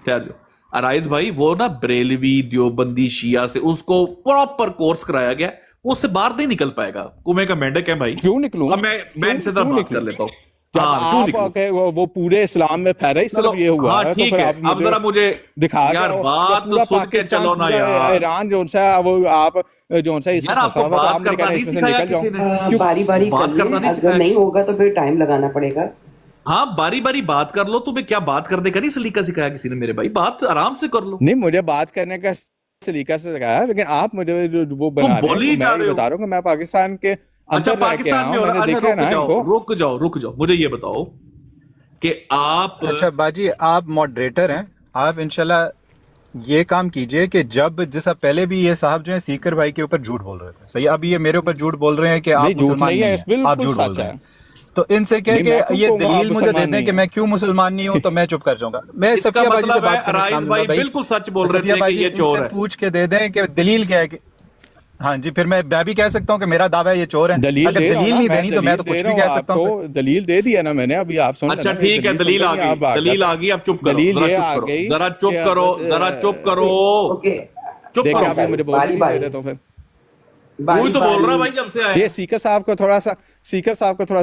ٹھہر جاؤ. رائز بھائی وہ نا بریلوی دیوبندی شیعہ سے اس کو پراپر کورس کرایا گیا, وہ اس سے باہر نہیں نکل پائے گا. کنویں کا مینڈک ہے بھائی, کیوں نکلوں میں ان سے بات کر لیتا ہوں. وہ پورے اسلام میں پھیلا ہی صرف یہ ہوا ہے. ٹھیک ہے, اب ذرا مجھے دکھا یار بات تو سن کے چلو نا یار. ایران جو سا وہ آپ جو سا یار آپ کو بات کرنا نہیں سکھایا کسی نے, باری باری اگر نہیں ہوگا تو پھر ٹائم لگانا پڑے گا. ہاں باری باری بات کر لو. تمہیں کیا بات کرنے کا نہیں سلیقہ سکھایا کسی نے میرے بھائی, بات آرام سے کر لو. نہیں مجھے بات کرنے کا سلیقہ سے سکھایا, لیکن آپ مجھے وہ بنا رہے ہیں, میں بتا رہا ہوں کہ میں پاکستان کے اچھا پاکستان میں رک جاؤ, مجھے یہ بتاؤ کہ آپ اچھا باجی آپ ماڈریٹر ہیں, آپ انشاءاللہ یہ کام کیجئے کہ جیسا پہلے بھی یہ صاحب جو ہیں سیکر بھائی کے اوپر جھوٹ بول رہے تھے, صحیح, اب یہ میرے اوپر جھوٹ بول رہے ہیں کہ آپ مسلمان نہیں ہیں, آپ جھوٹ بول رہے ہیں. تو ان سے کہہ کہ یہ دلیل مجھے دے دیں کہ میں کیوں مسلمان نہیں ہوں تو میں چپ کر جاؤں گا. میں صفیہ باجی سے بات کرنا چاہتا بالکل سچ بول رہے تھے کہ یہ چور ہے, پوچھ کے دے دیں کہ دلیل کیا ہے. ہاں جی, پھر میں بھی کہہ سکتا ہوں کہ میرا دعویٰ ہے یہ چور ہے. اگر دلیل نہیں دینی تو میں تو کچھ بھی کہہ سکتا ہوں. دلیل دے دیا نا میں نے, ابھی آپ سن. اچھا ٹھیک ہے, دلیل آ گئی, اب چپ کرو, ذرا چپ کرو. دیکھیں آپ مجھے بول نہیں دے رہے تو پھر وہی تو بول رہا بھائی جب سے آئے. یہ سیکر صاحب کو تھوڑا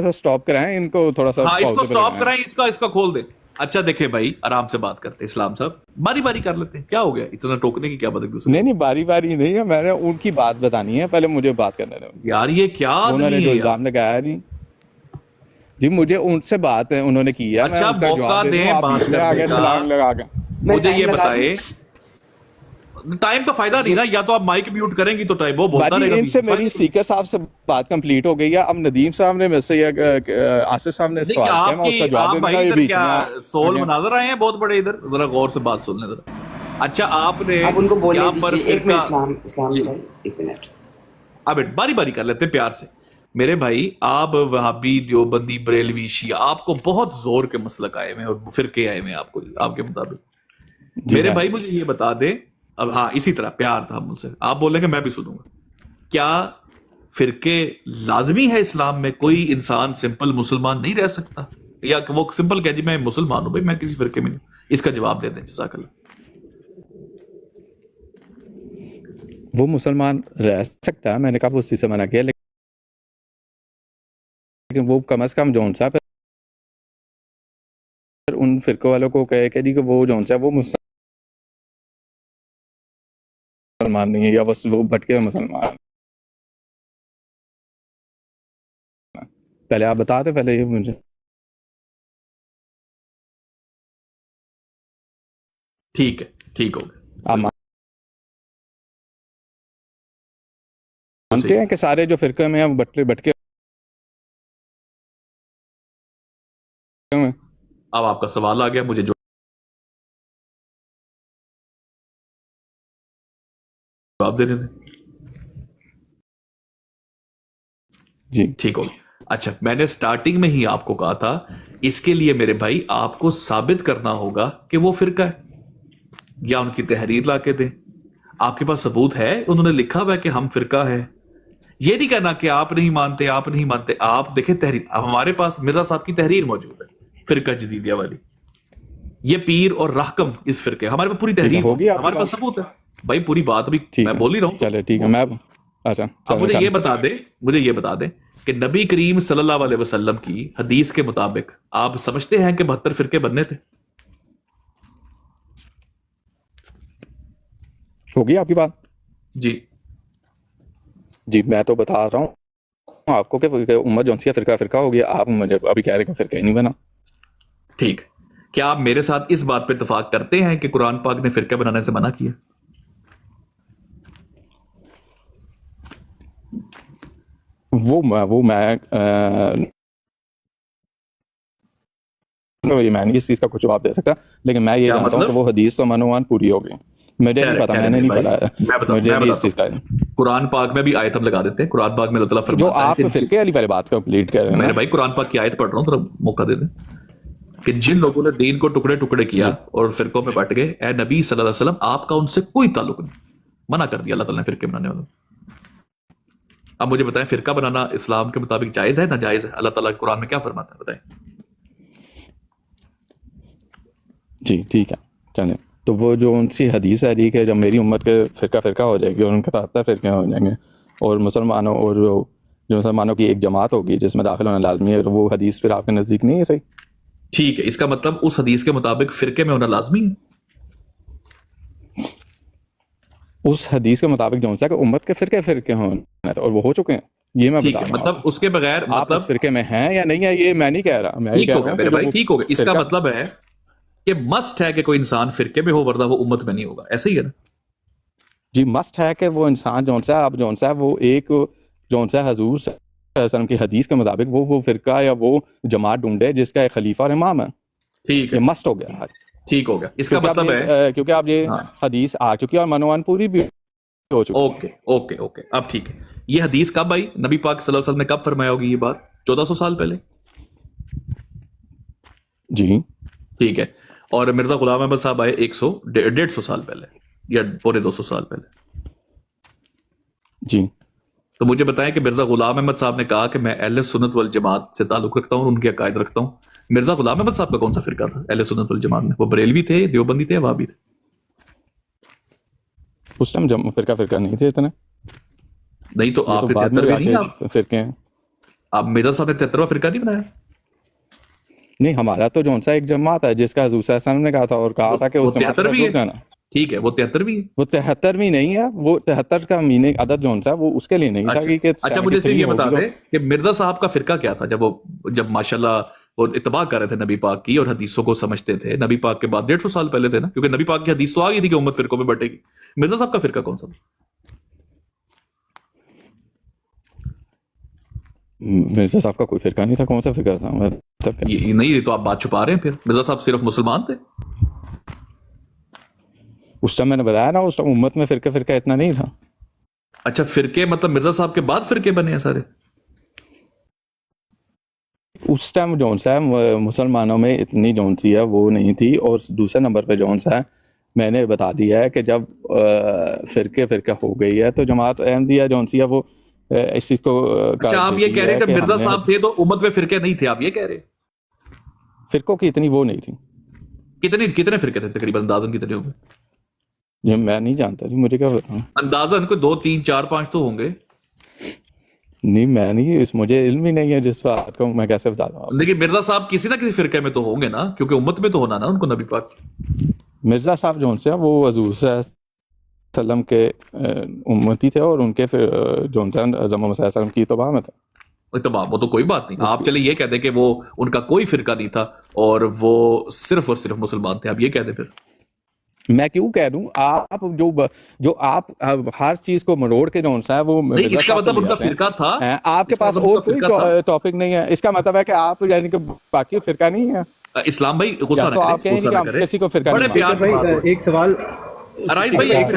سا سٹاپ کرائیں, ان کو تھوڑا سا ہاں اس کو pause پہ سٹاپ لگائیں. کرائیں, اس کا کھول دیں. اچھا دیکھیں بھائی آرام سے بات کرتے ہیں, اسلام صاحب باری باری کر لیتے ہیں, کیا ہو گیا اتنا ٹوکنے کی کیا بات ہے؟ نہیں باری باری نہیں ہے, میں نے ان کی بات بتانی ہے, پہلے مجھے بات کرنے دیں. یار یہ کیا انہوں نے آدمی جو ہے الزام لگایا جی مجھے ان سے بات ہے, انہوں نے کی ہے, میں اچھا ان کا موقع جواب دے دیں دوں, آپ بات اس میں کرنے آگے کا. چھلانگ لگا کے. میں مجھے ٹائم یہ لگا بتائے, ٹائم کا فائدہ نہیں نا, یا تو آپ مائک میوٹ کریں گی تو ٹائم وہ بولتا رہے باجی گا. ان سے میری سیکر صاحب سے بات کمپلیٹ ہو گئی ہے. اب ندیم صاحب نے مجھ سے آصف صاحب نے سوال کیا, میں اس کا جواب آپ دے دوں گا. بھائی یہ ادھر بیچ کیا میں سول مناظر آئے ہیں بہت بڑے, ادھر ذرا غور سے بات سن لیں ذرا. اچھا آپ نے آپ ان کو بولنے یہاں پر دیجیے. ایک منٹ فرقہ, اسلام جی بھائی, ایک منٹ. اب باری باری کر لیتے ہیں پیار سے. میرے بھائی آپ وہابی, دیوبندی, بریلوی, شیعہ, آپ کو بہت زور کے مسلک آئے ہوئے اور فرقے آئے ہوئے ہیں آپ کو, آپ کے مطابق. میرے بھائی مجھے یہ بتا دیں, اب ہاں اسی طرح پیار تھا مجھ سے, آپ بولیں گے میں بھی سنوں گا. کیا فرقے لازمی ہے اسلام میں؟ کوئی انسان سمپل مسلمان نہیں رہ سکتا, یا وہ سمپل کہ جی میں مسلمان ہوں بھائی میں کسی فرقے میں نہیں ہوں؟ اس کا جواب دے دیں جزاک اللہ. وہ مسلمان رہ سکتا ہے, میں نے کہا وہ اسی سے منع کیا, لیکن وہ کم از کم جون سا ان فرقوں والوں کو کہے کہ جی کہ وہ جون سا وہ مسلمان نہیں ہے, یا وہ بھٹکے ہوئے مسلمان. پہلے آپ بتا دیں, پہلے یہ مجھے. ٹھیک ہے, ٹھیک ہو گیا. آپ مانتے ہیں کہ سارے جو فرقے میں ہیں وہ بھٹکے ہوئے ہیں؟ اب آپ کا سوال آ گیا, مجھے جواب دے دیں. جی ٹھیک ہو گیا. اچھا میں نے سٹارٹنگ میں ہی آپ کو کہا تھا, اس کے لیے میرے بھائی آپ کو ثابت کرنا ہوگا کہ وہ فرقہ ہے, یا ان کی تحریر لا کے دیں. آپ کے پاس ثبوت ہے, انہوں نے لکھا ہوا ہے کہ ہم فرقہ ہے. یہ نہیں کہنا کہ آپ نہیں مانتے, آپ نہیں مانتے. آپ دیکھیں تحریر, ہمارے پاس مرزا صاحب کی تحریر موجود ہے فرقہ جدیدیہ والی, یہ پیر اور رحکم اس فرقے, ہمارے پاس پوری تحریر ہوگی, ہمارے پاس ثبوت ہے بھائی, پوری بات بھی میں بول ہی رہا ہوں. چلے ٹھیک ہے, میں اچھا اب مجھے یہ بتا دیں کہ نبی کریم صلی اللہ علیہ وسلم کی حدیث کے مطابق آپ سمجھتے ہیں کہ 72 فرقے بننے تھے؟ ہوگی آپ کی بات. جی جی میں تو بتا رہا ہوں آپ کو کہ امت جون سی فرقہ ہو گیا, آپ مجھے ابھی کہہ رہے کہ فرقہ ہی نہیں بنا. ٹھیک, کیا آپ میرے ساتھ اس بات پہ اتفاق کرتے ہیں کہ قرآن پاک نے فرقہ بنانے سے منع کیا؟ وہ میں نہیں اس چیز کا کچھ جواب دے سکتا, لیکن میں یہ جانتا ہوں کہ وہ حدیث تو منوان پوری ہو گئی. مجھے نہیں پتا, میں نے نہیں پڑھا, مجھے نہیں اس چیز کا. قرآن پاک میں بھی آیت ہم لگا دیتے ہیں. قرآن پاک میں اللہ تعالیٰ جو فرماتا ہے آپ فرقے والی پہلے بات کمپلیٹ کر رہے ہیں, میرے بھائی قرآن پاک کی آیت پڑھ رہا ہوں, ذرا موقع دے دیں, کہ جن لوگوں نے دین کو ٹکڑے ٹکڑے کیا اور فرقوں میں بٹ گئے, اے نبی صلی اللہ علیہ وسلم آپ کا ان سے کوئی تعلق نہیں, منع کر دیا اللہ تعالیٰ نے فرقے بنانے والوں. اب مجھے بتائیں فرقہ بنانا اسلام کے مطابق جائز ہے ناجائز ہے؟ اللہ تعالیٰ قرآن میں کیا فرماتا ہے بتائیں. جی ٹھیک ہے چلیں. تو وہ جو ان سی حدیث ہے جی کہ جب میری امت کے فرقہ ہو جائے گی اور ان کے 73 فرقے ہو جائیں گے, اور مسلمانوں اور جو مسلمانوں کی ایک جماعت ہوگی جس میں داخل ہونا لازمی ہے, تو وہ حدیث پھر آپ کے نزدیک نہیں ہے صحیح؟ ٹھیک ہے, اس کا مطلب اس حدیث کے مطابق فرقے میں ہونا لازمی ہے. اس حدیث کے مطابق جو سا کہ امت کے فرقے ہوں اور وہ ہو چکے ہیں, یہ میں ٹھیک بتا ہے, رہا ہوں. مطلب اس کے بغیر آپ مطلب اس فرقے میں ہیں یا نہیں ہے یہ میں نہیں کہہ رہا, میں یہ ٹھیک کہہ ہو رہا گیا ہوں میرے کہ بھائی, ٹھیک ہو گیا. اس کا فرقہ- مطلب ہے کہ مسٹ ہے کہ کوئی انسان فرقے میں ہو ورنہ وہ امت میں نہیں ہوگا, ایسا ہی ہے نا؟ جی مسٹ ہے کہ وہ انسان جون سا وہ ایک جون سا حضور صلی اللہ علیہ وسلم کی حدیث کے مطابق وہ فرقہ یا وہ جماعت ڈھونڈے جس کا ایک خلیفہ اور امام ہے. ٹھیک ہے, یہ مسٹ ہو گیا, ٹھیک ہو گیا. اس کا مطلب ہے کیونکہ اب یہ حدیث آ چکی ہے اور منوان پوری بھی ہو چکی ہے. اوکے اوکے اوکے, اب ٹھیک ہے. یہ حدیث کب آئی؟ نبی پاک صلی اللہ علیہ وسلم نے کب فرمایا ہوگی یہ بات؟ 1400 سال پہلے. جی ٹھیک ہے, اور مرزا غلام احمد صاحب آئے 150 سال پہلے یا پورے 200 سال پہلے. جی تو مجھے بتائیں کہ مرزا غلام احمد صاحب نے کہا کہ میں اہل سنت والجماعت سے تعلق رکھتا ہوں اور ان کے عقائد رکھتا ہوں. مرزا غلام احمد صاحب کا کون سا فرقہ تھا اہل سنت والجماعت میں؟ وہ بریلوی تھے, دیوبندی تھے, وہابی تھے؟ اس ٹائم فرقہ نہیں تھے اتنے. نہیں تو یہ آپ تو بعد میں 73ویں نہیں، آ کے فرقے ہیں. آپ مرزا صاحب نے 73واں فرقہ نہیں بنایا. نہیں، ہمارا تو جون سا ایک جماعت ہے جس کا حضور صلی اللہ علیہ وسلم نے کہا تھا اور کہا تھا کہ وہ اس جماعت کا 73ویں جڑ ہے. جانا. ٹھیک ہے، وہ 73ویں ہے. وہ 73ویں نہیں ہے، وہ 73 کا میننگ عدد جون سا وہ اس کے لیے نہیں تھا اچھا مجھے پھر 73 یہ ہوگی بتا تو. دیں کہ مرزا صاحب کا فرقہ کیا تھا جب ماشاءاللہ وہ اتباع کر رہے تھے نبی پاک کی اور حدیثوں کو سمجھتے تھے. نبی پاک کے بعد 150 سال پہلے تھے نا، کیونکہ نبی پاک کی حدیث تو آ گئی تھی کہ امت فرقوں میں بٹے گی. مرزا صاحب کا فرقہ کون سا تھا؟ مرزا صاحب کا کوئی فرقہ نہیں تھا. کون سا فرقہ تھا؟ مطلب کیا؟ یہ نہیں، تو آپ بات چھپا رہے ہیں. پھر مرزا صاحب صرف مسلمان تھے. اس ٹائم میں نے بتایا نا، اس ٹائم امت میں فرقہ اتنا نہیں تھا. اچھا فرقے مطلب مرزا صاحب کے بعد فرقے بنے ہیں سارے. اس ٹائم جون سا ہے مسلمانوں میں اتنی جون سی ہے وہ نہیں تھی. اور دوسرے نمبر پہ جون سا ہے میں نے بتا دیا ہے کہ جب فرقہ ہو گئی ہے تو جماعت احمدیہ جون سی ہے وہ اس چیز کو اچھا آپ یہ کہہ رہے ہیں جب مرزا صاحب تھے تو امت میں فرقے نہیں تھے، آپ یہ کہہ رہے ہیں؟ فرقوں کی اتنی وہ نہیں تھی. کتنے فرقے تھے تقریباً، اندازاً کتنے ہوں گے؟ یہ میں نہیں جانتا جی، مجھے کیا بتاؤں. اندازاً کوئی 2 3 4 5 تو ہوں گے. نہیں میں نہیں، مجھے علم ہی نہیں ہے جس بات کو میں کیسے بتا دوں. لیکن مرزا صاحب کسی نہ کسی فرقے میں تو ہوں گے نا، کیونکہ امت میں تو ہونا نا ان کو نبی پاک. مرزا صاحب جون سے وہ حضور صلی اللہ علیہ وسلم کے امتی تھے اور ان کے جون سے اعظم محمد صلی اللہ علیہ وسلم کی اتباع میں تھے. اتباع وہ تو کوئی بات نہیں. آپ چلے یہ کہہ دیں کہ وہ ان کا کوئی فرقہ نہیں تھا اور وہ صرف اور صرف مسلمان تھے، آپ یہ کہہ دیں. پھر میں کیوں کہہ دوں؟ آپ جو آپ ہر چیز کو مروڑ کے جون سا ہے وہ نہیں، اس کا مطلب ان کا فرقہ تھا. آپ کے پاس اور کوئی ٹاپک نہیں ہے. اس کا مطلب ہے کہ آپ یعنی کہ باقی فرقہ نہیں ہے. اسلام بھائی غصہ نہ تو آپ کریں، کہیں کہ آپ کسی کو فرقہ بڑے نہیں پیار سے بات ہو. ایک سوال رائز بھائی ایک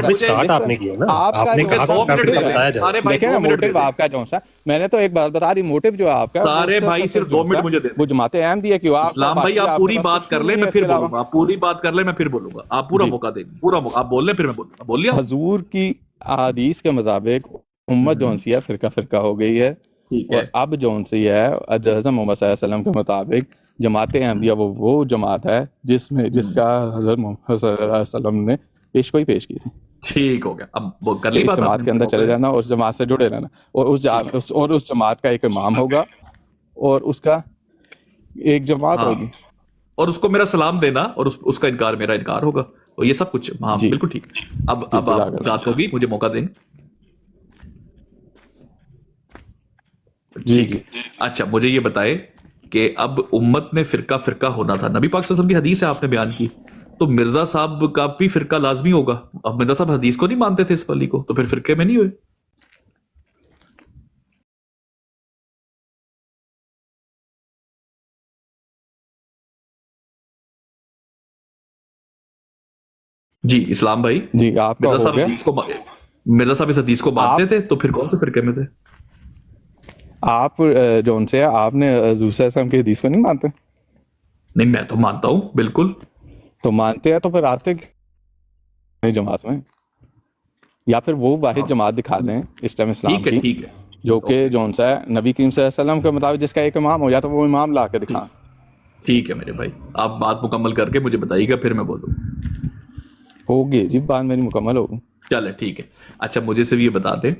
اسٹارٹ آپ نے کیا نا، آپ نے کہا تھا کہ بتایا جائے. سارے بھائی دیکھیں نا، 2 منٹ موٹیو آپ کا جون سا میں نے تو ایک بات بتا دی. موٹیو جو آپ کا سارے بھائی صرف 2 منٹ مجھے دے دیں. وہ جماعت احمدیہ کیوں آپ اسلام بھائی آپ پوری بات کر لیں، میں پھر بولوں گا. آپ پوری بات کر لیں، میں پھر بولوں گا. آپ پورا موقع دیں گے، پورا موقع. آپ بول لیں پھر میں بولوں گا. بولیے. حضور کی احادیث کے مطابق امت جون سی ہے فرقہ ہو گئی ہے. ٹھیک اور ہے. اب جون سی ہے حضرت محمد صلی اللہ علیہ وسلم کے مطابق جماعت احمدیہ وہ جماعت ہے جس کا حضرت محمد صلی اللہ علیہ وسلم نے پیشگوئی پیش کی تھی. ٹھیک ہو گیا. اب وہ کر لی اس بات. جماعت کے اندر چلے جانا، اس جماعت سے جڑے رہنا، اور اس جماعت کا ایک امام ہوگا اور اس کا ایک جماعت ہوگی. اور اس کو میرا سلام دینا اور اس کا انکار میرا انکار ہوگا. اور یہ سب کچھ. ہاں بالکل ٹھیک. اب آپ بات ہوگی، مجھے موقع دیں. ٹھیک ہے. اچھا مجھے یہ بتائے کہ اب امت میں فرقہ ہونا تھا. نبی پاک صلی اللہ علیہ وسلم کی حدیث ہے آپ نے بیان کی، تو مرزا صاحب کا بھی فرقہ لازمی ہوگا. اب مرزا صاحب حدیث کو نہیں مانتے تھے، اس پلی کو، تو پھر فرقے میں نہیں ہوئے. جی اسلام بھائی، جی آپ کا مرزا ہو صاحب گیا. مرزا صاحب اس حدیث کو مانتے تھے، تو پھر کون سے فرقے میں تھے؟ آپ جون سے آپ نے حضور صلی اللہ علیہ وسلم کی حدیث کو نہیں مانتے؟ نہیں میں تو مانتا ہوں بالکل. تو مانتے ہیں تو پھر آتے جماعت میں، یا پھر وہ واحد جماعت دکھا دیں اس ٹائم اسلام کی، ٹھیک ہے جو کہ جون سا ہے نبی کریم صلی اللہ علیہ وسلم کے مطابق جس کا ایک امام ہو جاتا، وہ امام لا کے دکھا. ٹھیک ہے میرے بھائی، آپ بات مکمل کر کے مجھے بتائیے گا، پھر میں بولوں. ہوگی جی بات میری مکمل ہوگی. چلے ٹھیک ہے. اچھا مجھے صرف یہ بتا دیں،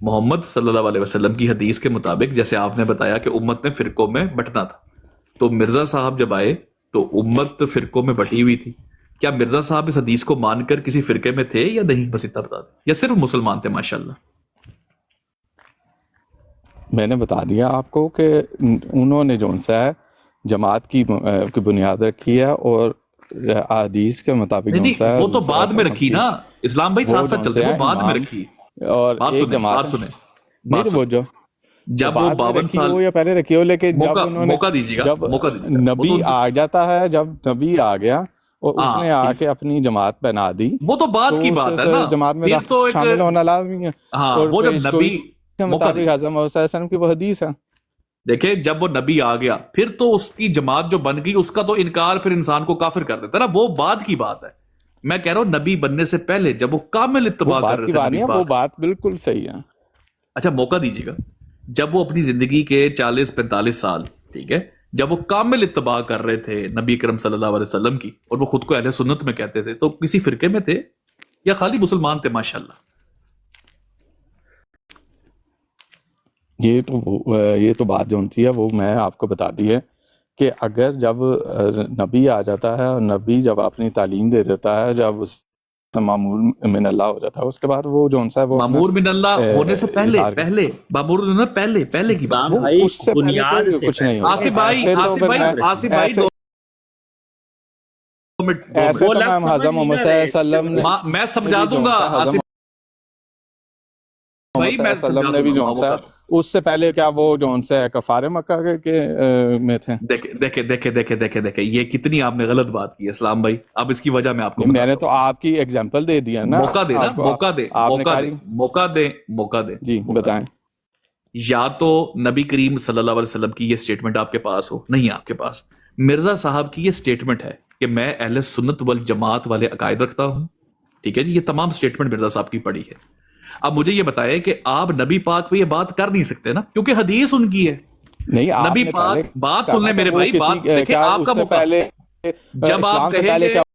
محمد صلی اللہ علیہ وسلم کی حدیث کے مطابق جیسے آپ نے بتایا کہ امت نے فرقوں میں بٹنا تھا، تو مرزا صاحب جب آئے تو امت فرقوں میں بٹی ہوئی تھی. کیا مرزا صاحب اس حدیث کو مان کر کسی فرقے میں تھے یا نہیں؟ بس اتنا بتا دیں. یا صرف مسلمان تھے؟ ماشاءاللہ میں نے بتا دیا آپ کو کہ انہوں نے جون سا ہے جماعت کی بنیاد رکھی ہے، اور حدیث کے مطابق نہیں وہ تو بعد میں رکھی نا. اسلام بھائی ساتھ ساتھ چلتے، وہ بعد میں رکھی. اور ایک جماعت سنیں، نہیں وہ جو جب وہ 52 سال ہو یا پہلے رکھی ہو، لیکن موقع دیجیے گا، جب موقع دیجیے گا. نبی آ جاتا ہے، جب نبی آ گیا اور اس نے آ کے اپنی جماعت بنا دی، وہ تو بعد کی بات ہے نا. جماعت میں پھر تو شامل ہونا لازمی ہے. ہاں وہ جب نبی کے مطابق اعظم محمد صلی اللہ علیہ وسلم کی وہ حدیث ہے. دیکھیں جب وہ نبی آ گیا پھر تو اس کی جماعت جو بن گئی، اس کا تو انکار پھر انسان کو کافر کر دیتا ہے نا. وہ بعد کی بات ہے. میں کہہ رہا ہوں نبی بننے سے پہلے جب وہ کامل اتباع کر رہے تھے. وہ بات بالکل صحیح ہے. اچھا موقع دیجیے گا. جب وہ اپنی زندگی کے 40-45 سال، ٹھیک ہے، جب وہ کامل اتباع کر رہے تھے نبی کرم صلی اللہ علیہ وسلم کی، اور وہ خود کو اہل سنت میں کہتے تھے، تو کسی فرقے میں تھے یا خالی مسلمان تھے؟ ماشاءاللہ یہ تو بات جو سی ہے وہ میں آپ کو بتا دی ہے کہ اگر جب نبی آ جاتا ہے اور نبی جب اپنی تعلیم دے دیتا ہے، جب اس معمور من اللہ ہو جاتا ہے، اس کے بعد وہ جو ہے وہ معمور من اللہ ہونے سے پہلے معمور من اللہ پہلے کی بات، بھائی اس سے پہلے بنیاد کوئی سے کچھ نہیں ہوتا۔ آصف بھائی ایسے تو امام اعظم محمد صلی اللہ علیہ وسلم نے میں سمجھا دوں گا آصف بھائی، میں وسلم نے بھی جو ہے اس سے پہلے کیا وہ جو ہے کفار مکہ کے میں تھے۔ دیکھیں یہ کتنی آپ نے غلط بات کی ہے اسلام بھائی، اب اس کی وجہ میں آپ کو میں نے تو آپ کی ایگزامپل دے دیا نا، موقع دیں جی بتائیں۔ یا تو نبی کریم صلی اللہ علیہ وسلم کی یہ سٹیٹمنٹ آپ کے پاس ہو، نہیں آپ کے پاس مرزا صاحب کی یہ سٹیٹمنٹ ہے کہ میں اہل سنت والجماعت والے عقائد رکھتا ہوں، ٹھیک ہے جی، یہ تمام سٹیٹمنٹ مرزا صاحب کی پڑھی ہے۔ اب مجھے یہ بتائیں کہ آپ نبی پاک پہ یہ بات کر نہیں سکتے نا، کیونکہ حدیث ان کی ہے۔ نہیں نبی پاک بات سن لیں میرے بھائی، بات دیکھیں آپ کا موقع، جب آپ کہیں گے